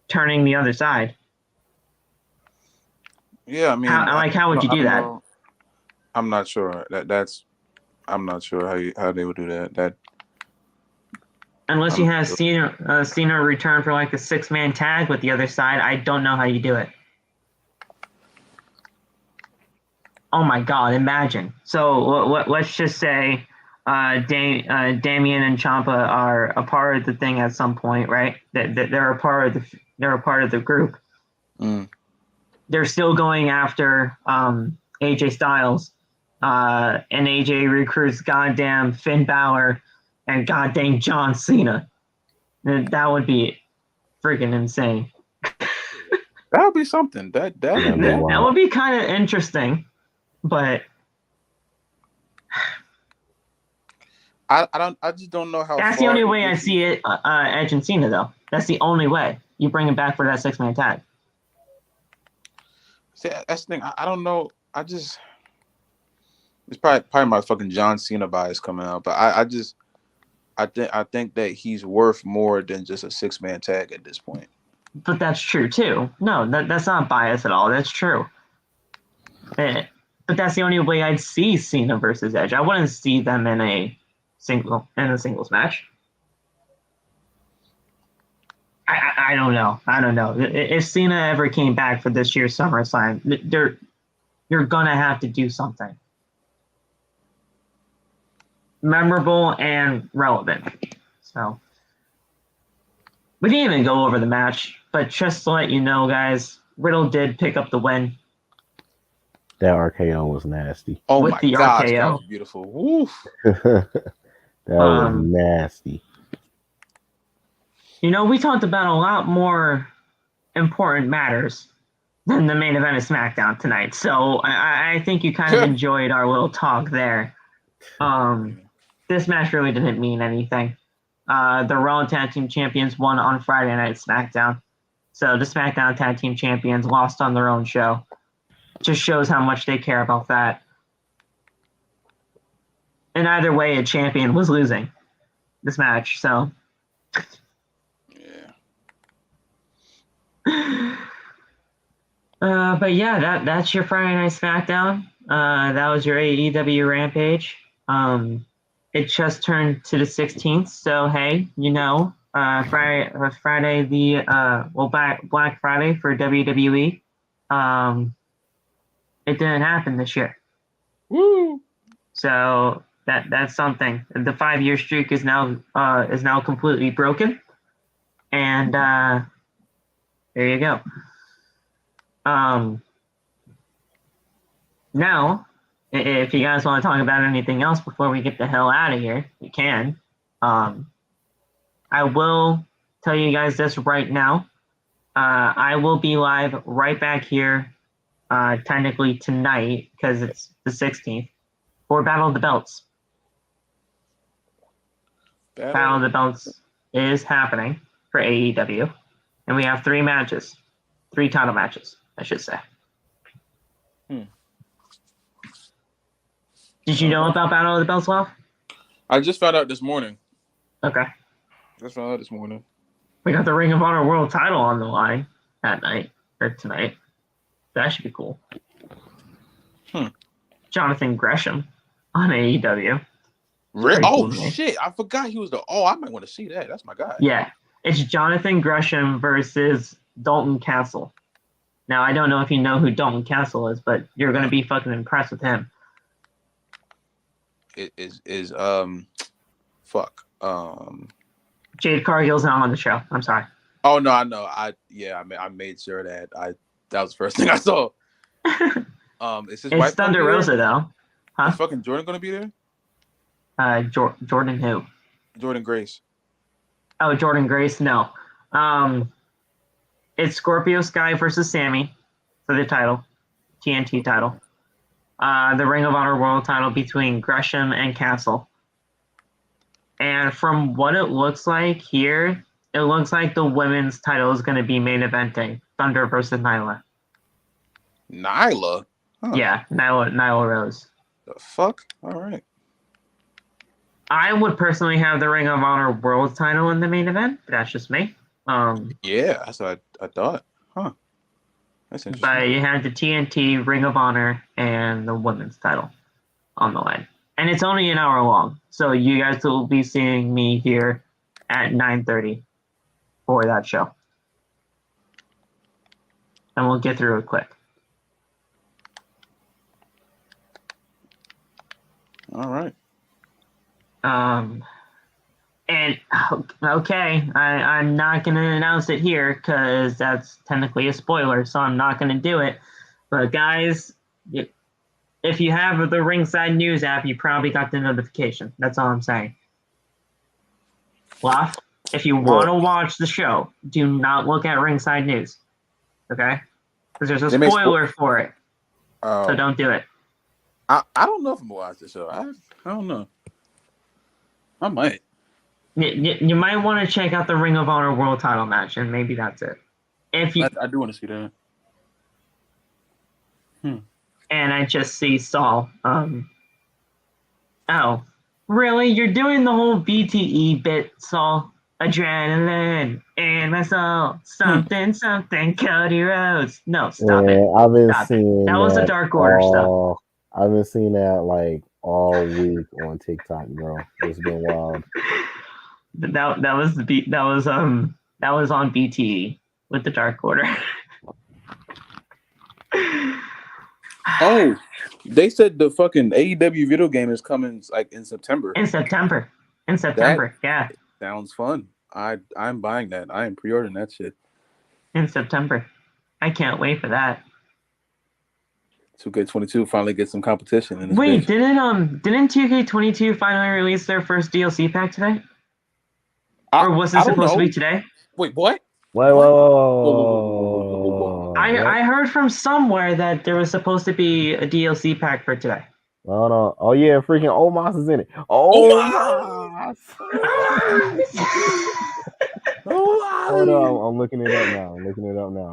turning the other side. Yeah, I mean, how would you do that? I'm not sure. I'm not sure how they would do that. Unless you have Cena return for like a 6-man tag with the other side, I don't know how you do it. Oh my God! Imagine. So let's just say Damian and Ciampa are a part of the thing at some point, right? They're a part of the group. Mm. They're still going after AJ Styles, and AJ recruits goddamn Finn Balor and goddamn John Cena. That would be freaking insane. That would be something. That would be kind of interesting, but I just don't know how. That's the only way I see it. Edge and Cena though. That's the only way you bring him back for that 6-man tag. See, that's the thing. I don't know. It's probably my fucking John Cena bias coming out, but I think that he's worth more than just a 6-man tag at this point. But that's true too. No, that's not bias at all. That's true. But that's the only way I'd see Cena versus Edge. I wouldn't see them in a singles match. I don't know. If Cena ever came back for this year's SummerSlam, you're gonna have to do something memorable and relevant. So we didn't even go over the match, but just to let you know, guys, Riddle did pick up the win. That RKO was nasty. Oh with my the gosh, RKO. that was beautiful. Woof. That was nasty. You know, we talked about a lot more important matters than the main event of SmackDown tonight. So I think you kind of enjoyed our little talk there. This match really didn't mean anything. The Raw Tag Team Champions won on Friday Night SmackDown. So the SmackDown Tag Team Champions lost on their own show. Just shows how much they care about that. And either way, a champion was losing this match. So, yeah. But yeah, that's your Friday Night SmackDown. That was your AEW Rampage. It just turned to the 16th, so hey, you know, Black Friday for WWE. It didn't happen this year. Woo! So that's something. The 5-year streak is now completely broken, and there you go. Now, if you guys want to talk about anything else before we get the hell out of here, you can. I will tell you guys this right now. I will be live right back here, technically tonight, because it's the 16th, for Battle of the Belts. Battle of the Belts is happening for AEW, and we have 3 matches. 3 title matches, I should say. Did you know about Battle of the Belts, Love? I just found out this morning. Okay. Just found out this morning. We got the Ring of Honor World title on the line that night, or tonight. That should be cool. Jonathan Gresham on AEW. Oh, shit. I forgot he was I might want to see that. That's my guy. Yeah. It's Jonathan Gresham versus Dalton Castle. Now, I don't know if you know who Dalton Castle is, but you're going to be fucking impressed with him. It is Jade Cargill's not on the show. I'm sorry. Oh no, I know. I made sure that that was the first thing I saw. It's Thunder Rosa though. Huh? Is fucking Jordan gonna be there? Jordan who? Jordan Grace. Oh, Jordan Grace. No. It's Scorpio Sky versus Sami for the title, TNT title. The Ring of Honor World title between Gresham and Castle. And from what it looks like here, it looks like the women's title is going to be main eventing Thunder versus Nyla. Nyla? Huh. Yeah, Nyla Rose. The fuck? All right. I would personally have the Ring of Honor World title in the main event, but that's just me. Yeah, that's what I thought. Huh. That's interesting. But you have the TNT, Ring of Honor, and the women's title on the line. And it's only an hour long. So you guys will be seeing me here at 9:30 for that show. And we'll get through it quick. All right. And okay, I'm not going to announce it here because that's technically a spoiler, so I'm not going to do it. But guys, if you have the Ringside News app, you probably got the notification. That's all I'm saying. Bluff, if you want to watch the show, do not look at Ringside News. Okay? Because there's a spoiler for it. So don't do it. I don't know if I'm going to watch the show. I don't know. I might. You might want to check out the Ring of Honor World Title match, and maybe that's it. If you I do want to see that. And I just see Saul. Oh, really? You're doing the whole BTE bit, Saul? Adrenaline and my soul, something, Cody Rhodes. No, stop it. I've been Stop it. seeing That was the Dark Order stuff. I've been seeing that like all week on TikTok, bro. It's been wild. That was that was on BTE with the Dark Order. Oh, they said the fucking AEW video game is coming like in September. In September, yeah. Sounds fun. I'm buying that. I am pre-ordering that shit. In September. I can't wait for that. 2K22 finally get some competition in this Wait, bitch. didn't 2K22 finally release their first DLC pack today? Or was it supposed to be today? Wait, what? Whoa. I heard from somewhere that there was supposed to be a DLC pack for today. Hold on. Oh yeah, freaking Omos is in it. Omos! Hold on, I'm looking it up now.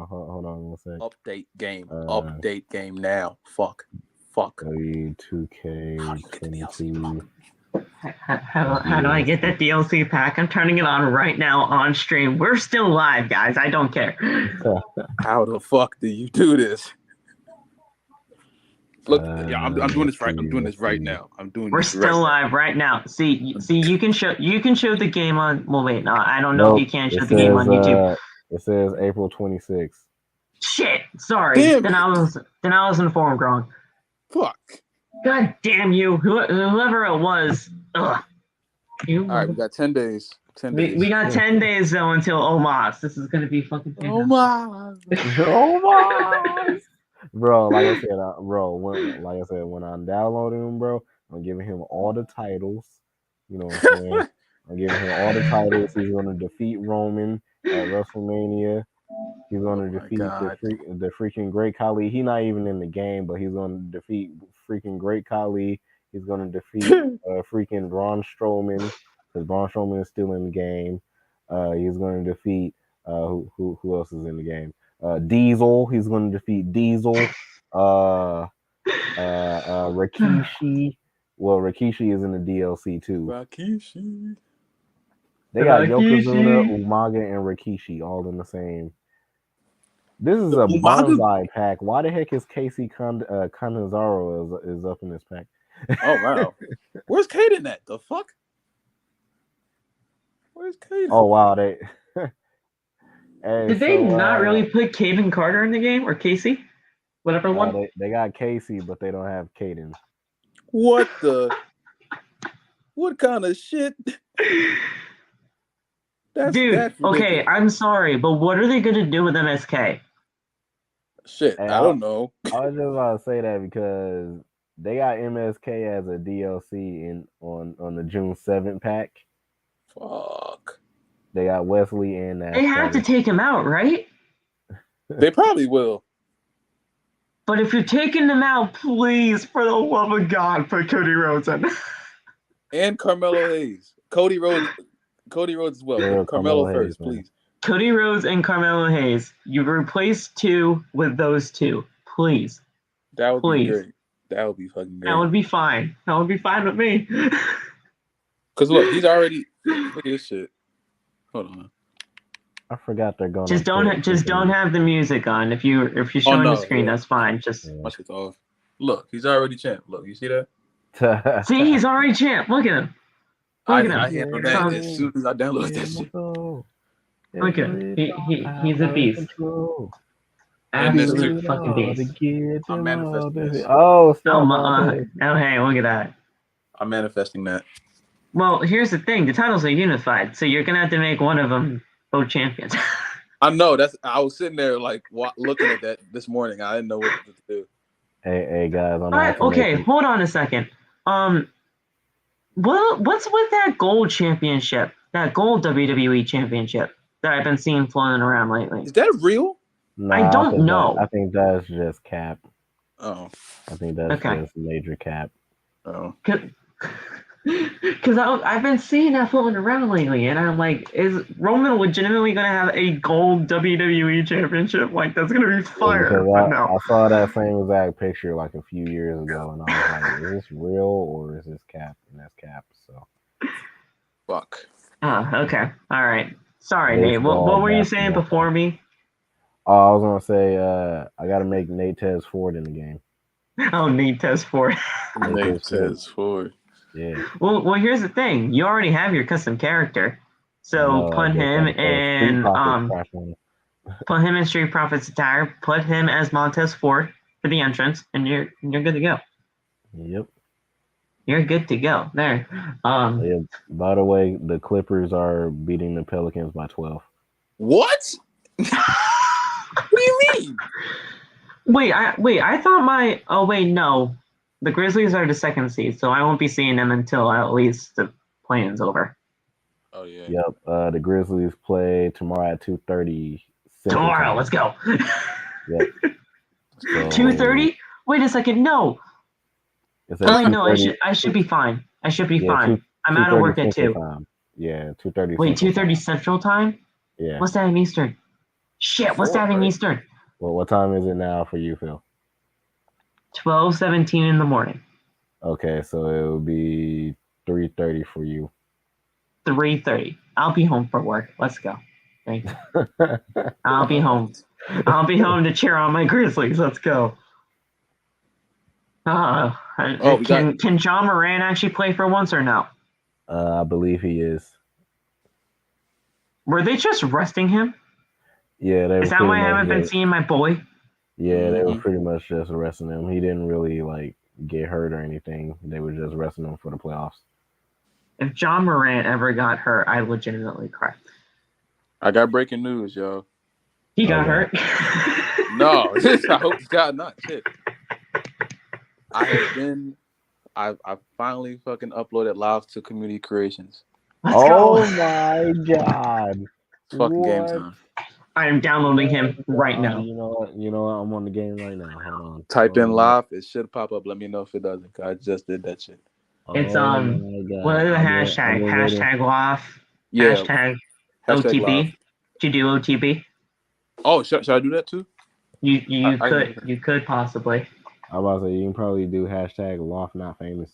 Hold on one second. Update game now. Fuck. 2K22. How do I get that DLC pack? I'm turning it on right now on stream. We're still live, guys. I don't care. How the fuck do you do this? Look, I'm doing this right. I'm doing this right now. We're still live right now. See, you can show the game on. Well, wait, no, I don't know if you can show the game on YouTube. It says April 26th. Shit, sorry. Damn. Then I was informed wrong. Fuck. God damn you, whoever it was. Ugh. All right, we got 10 days. We got 10 days though until Omos. This is gonna be fucking fantastic. Omos. Bro, like I said, when I'm downloading him, bro, I'm giving him all the titles. You know what I'm saying? I'm giving him all the titles. He's going to defeat Roman at WrestleMania. He's going to defeat the freaking Great Khali. He's not even in the game, but he's going to defeat freaking Great Khali. He's going to defeat freaking Braun Strowman, because Braun Strowman is still in the game. He's going to defeat who else is in the game? Diesel. He's going to defeat Diesel. Rikishi. Well, Rikishi is in the DLC too. Rikishi. They got Yokozuna, Umaga, and Rikishi all in the same. This is a bonsai pack. Why the heck is Casey Canizaro is up in this pack? Oh wow. Where's Kaden at? The fuck? Where's Kaden? Oh wow, they. Did they not really put Caden Carter in the game, or Casey? Whatever one? They got Casey, but they don't have Caden. What kind of shit? Dude, okay, I'm sorry, but what are they going to do with MSK? Shit, I don't know. I was just about to say that because they got MSK as a DLC on the June 7th pack. Fuck. They got Wesley and that. They have to take him out, right? They probably will. But if you're taking them out, please, for the love of God, put Cody Rhodes in. And Carmelo Hayes. Cody Rhodes as well. Yeah, Carmelo first, Hayes, please. Cody Rhodes and Carmelo Hayes. You replace two with those two, please. That would be great. That would be fucking great. That would be fine. That would be fine with me. Because look, he's already. Look at this shit. Hold on. I forgot they're going. Just don't have the music on. If you're showing the screen, that's fine. Just my shit's off. Look, he's already champ. Look, you see that? See, he's already champ. Look at him. Look at him. I handled that as soon as I downloaded that shit. Look at him. He's a beast. Absolute fucking beast. I'm manifesting this. Oh, hey, look at that. I'm manifesting that. Well, here's the thing. The titles are unified, so you're going to have to make one of them both champions. I know. I was sitting there like looking at that this morning. I didn't know what to do. Hey guys. All right, okay, hold on a second. What's with that gold championship? That gold WWE championship that I've been seeing floating around lately. Is that real? Nah, I don't know. I think that's just cap. Oh. I think that's just major cap. Oh. Because I've been seeing that floating around lately, and I'm like, is Roman legitimately going to have a gold WWE championship? Like, that's going to be fire. But Because no. I saw that same exact picture like a few years ago, and I was like, is this real or is this Cap? And that's Cap. So. Fuck. Oh, okay. All right. Sorry, Nate. Baseball, What were you saying basketball. before me? Oh, I was gonna say, I gotta make Nate Tez Ford in the game. Oh, Nate Test 4. Nate Tez Ford. Yeah. Well, here's the thing. You already have your custom character, so put him in put him in Street Profits attire. Put him as Montez Ford for the entrance, and you're good to go. Yep. You're good to go. There. Yeah. By the way, the Clippers are beating the Pelicans by 12. What? What do you mean? I thought oh wait, no. The Grizzlies are the second seed, so I won't be seeing them until at least the play-in's over. Oh yeah. Yep. The Grizzlies play tomorrow at 2:30. Tomorrow, let's go. Yep. So, 2:30? Wait a second, no. Oh no, I should be fine. I should be fine. I'm out of work at 2. Time. Yeah, 2:30. Wait, 2:30 Central Time? Yeah. What's that in Eastern? Shit, what's that in Eastern? Well, what time is it now for you, Phil? 12:17 in the morning. Okay, so it will be 3:30 for you. 3:30. I'll be home for work. Let's go. Thank you. I'll be home. I'll be home to cheer on my Grizzlies. Let's go. Can John Moran actually play for once or no? I believe he is. Were they just resting him? Yeah, is that why I haven't been seeing my boy? Yeah, they were pretty much just resting him. He didn't really like get hurt or anything. They were just resting him for the playoffs. If John Morant ever got hurt, I legitimately cry. I got breaking news, y'all. He got hurt? No, I hope he got not. Shit. I finally fucking uploaded live to Community Creations. Let's go. My God. It's fucking game time. I am downloading him right now. You know what? I'm on the game right now. Hold on. Type in live. It should pop up. Let me know if it doesn't. I just did that shit. It's what are the hashtag? Hashtag LOF. Yeah. Hashtag OTB. Live. Did you do OTB? Oh, should I do that too? You could possibly. I was about to say you can probably do hashtag LOF not famous.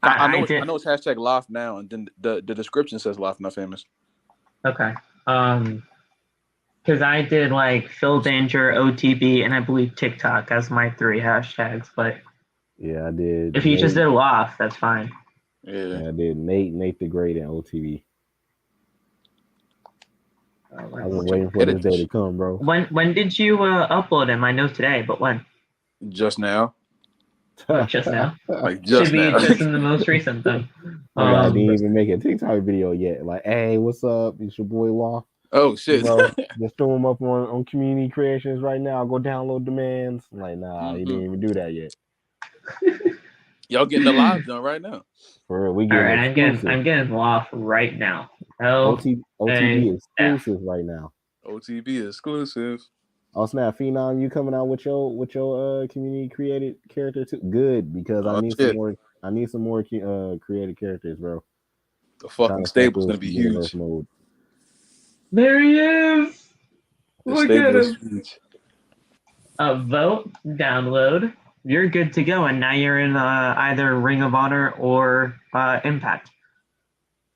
I know it's hashtag LOF now, and then the description says LOF not famous. Okay. Because I did like Phil Danger, OTB, and I believe TikTok as my 3 hashtags, but yeah, I did. If you just did LOF, that's fine. Yeah, I did Nate the Great, and OTB. I was waiting for this day to come, bro. When did you upload him? I know today, but when? Just now. Just now? Like just Should now. be just in the most recent then. I didn't even make a TikTok video yet. Like, hey, what's up? It's your boy Law. Oh shit! Just throw him up on Community Creations right now. Go download demands. Like, nah, he didn't even do that yet. Y'all getting the live done right now. For real, we getting I'm getting LOF right now. OTB exclusive right now. OTB exclusive. Oh snap, Phenom, you coming out with your community created character too? Good, because I need some more created characters, bro. The fucking stable's gonna be huge. Mode. There he is. Look at him. Vote, download. You're good to go, and now you're in either Ring of Honor or Impact.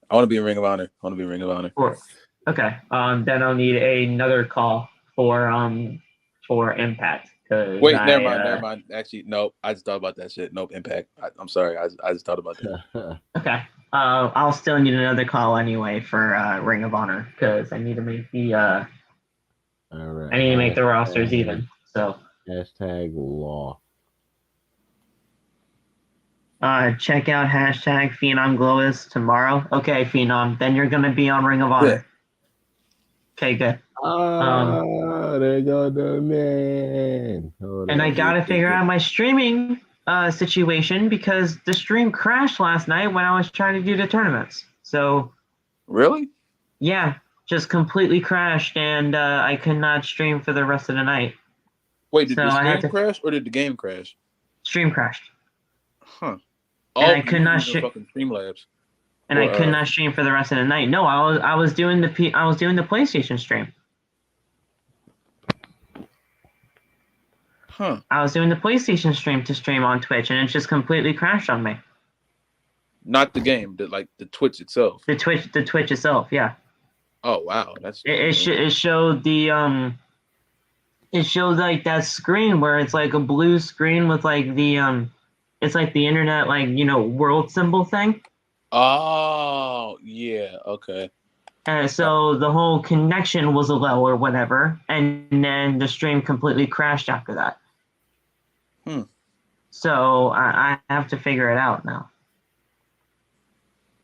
I want to be in Ring of Honor. Okay. Then I'll need another call for Impact. Wait, never mind. Actually, nope. I just thought about that shit. Nope, Impact. I'm sorry. I just thought about that. Okay. I'll still need another call anyway for Ring of Honor because I need to make the all right. I need to make the rosters even. So hashtag law. Check out hashtag Phenom Glowis tomorrow. Okay, Phenom. Then you're gonna be on Ring of Honor. Yeah. Okay, good. There goes the man. And I gotta figure out my streaming situation because the stream crashed last night when I was trying to do the tournaments. So really? Yeah, just completely crashed, and I could not stream for the rest of the night. Wait, did the stream crash or did the game crash? Stream crashed. Huh. and Oh, I you could not using fucking Streamlabs. and I could not stream for the rest of the night. No, I was doing the PlayStation stream. Huh. I was doing the PlayStation stream to stream on Twitch, and it just completely crashed on me. Not the game, the Twitch itself. The Twitch itself, yeah. Oh wow, that's it showed the it showed like that screen where it's like a blue screen with like the it's like the internet like world symbol thing. Oh yeah, okay. And so the whole connection was low or whatever, and then the stream completely crashed after that. So I have to figure it out now.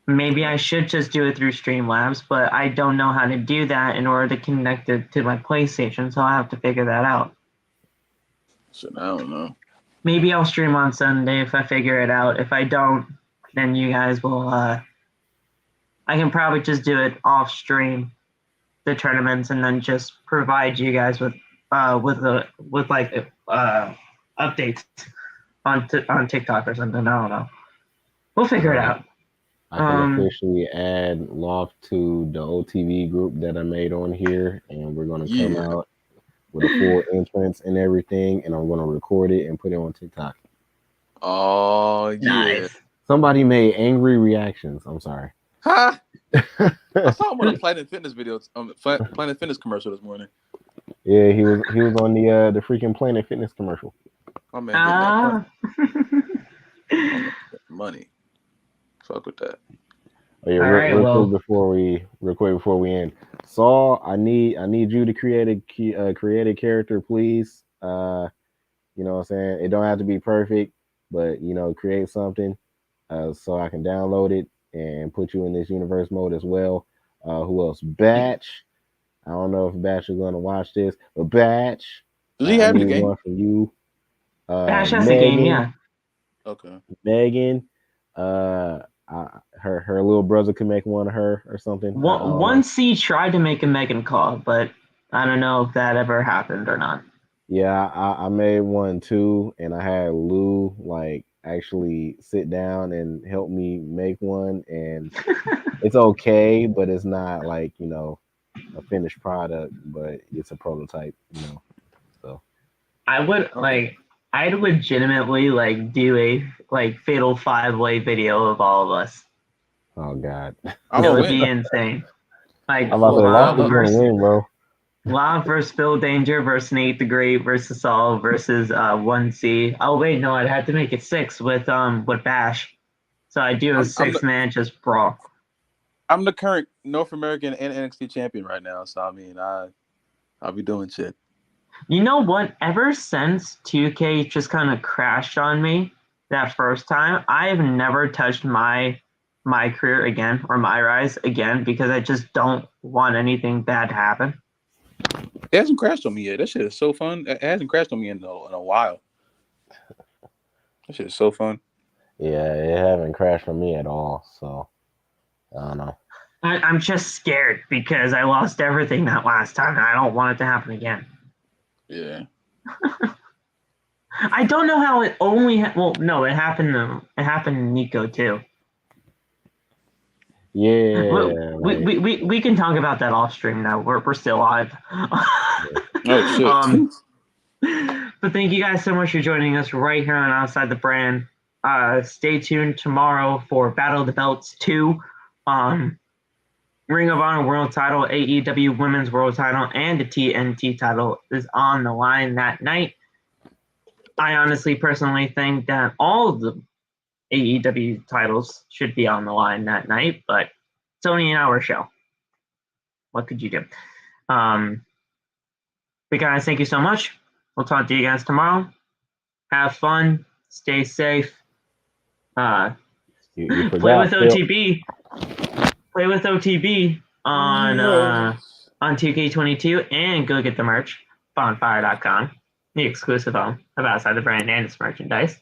Maybe I should just do it through Streamlabs, but I don't know how to do that in order to connect it to my PlayStation, so I'll have to figure that out. So I don't know. Maybe I'll stream on Sunday if I figure it out. If I don't, then you guys will I can probably just do it off stream, the tournaments, and then just provide you guys with updates on TikTok or something. I don't know. We'll figure it out. I can officially add Loft to the OTV group that I made on here, and we're going to come out with a full entrance and everything, and I'm going to record it and put it on TikTok. Oh, yeah. Nice. Somebody made angry reactions. I'm sorry. Huh? I saw him on a Planet Fitness video, Planet Fitness commercial this morning. Yeah, he was on the freaking Planet Fitness commercial. Oh man, money. Fuck with that. Oh, yeah, real quick before we end. Saul, I need you to create a character, please. You know what I'm saying? It don't have to be perfect, but create something so I can download it and put you in this universe mode as well. Who else? Batch. I don't know if Batch is going to watch this, but Batch. Does he have the game? One from you. Batch has the game, yeah. Okay. Megan. Her little brother could make one of her or something. One C tried to make a Megan call, but I don't know if that ever happened or not. Yeah, I made one too, and I had Lou actually sit down and help me make one, and it's okay, but it's not a finished product, but it's a prototype, So I'd legitimately do a fatal 5-way video of all of us. Oh god, it would be insane. I'm about to Lav versus win, bro. Lav versus Phil Danger versus Nate the Great versus Saul versus 1C. Oh wait, no, I'd have to make it 6 with Bash. So I do a 6-man just brawl. I'm the current North American and NXT champion right now, so I mean I'll be doing shit. You know what? Ever since 2K just kind of crashed on me that first time, I have never touched my career again or my rise again because I just don't want anything bad to happen. It hasn't crashed on me yet. That shit is so fun. It hasn't crashed on me in a while. That shit is so fun. Yeah, it haven't crashed on me at all. So I don't know. I'm just scared because I lost everything that last time, and I don't want it to happen again. Yeah. I don't know how it only. It happened. It happened to Nico too. Yeah. We can talk about that off stream now. We're still live. Oh shit. But thank you guys so much for joining us right here on Outside the Brand. Stay tuned tomorrow for Battle of the Belts 2. Ring of Honor World Title, AEW Women's World Title, and the TNT title is on the line that night. I honestly, personally think that all of the AEW titles should be on the line that night, but it's only an hour show. What could you do? But guys, thank you so much. We'll talk to you guys tomorrow. Have fun. Stay safe. Play with OTB. Play with OTB on 2K22 and go get the merch. Bonfire.com. The exclusive home of Outside the Brand and its merchandise.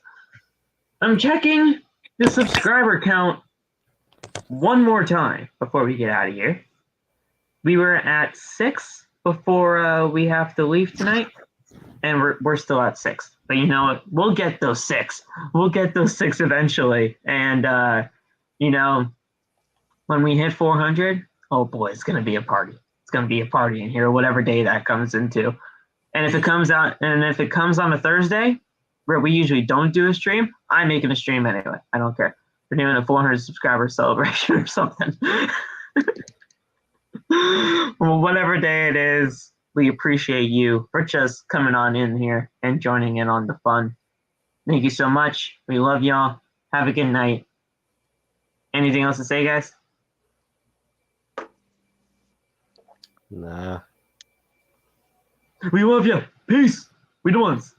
I'm checking the subscriber count one more time before we get out of here. We were at 6 before we have to leave tonight. and we're still at 6. But you know what? We'll get those 6. We'll get those 6 eventually. And you know, when we hit 400, oh boy, it's gonna be a party. It's gonna be a party in here, whatever day that comes into. And if it comes on a Thursday, where we usually don't do a stream, I'm making a stream anyway. I don't care. We're doing a 400 subscriber celebration or something. Well, whatever day it is, we appreciate you for just coming on in here and joining in on the fun. Thank you so much. We love y'all. Have a good night. Anything else to say, guys? Nah. We love you. Peace. We the ones.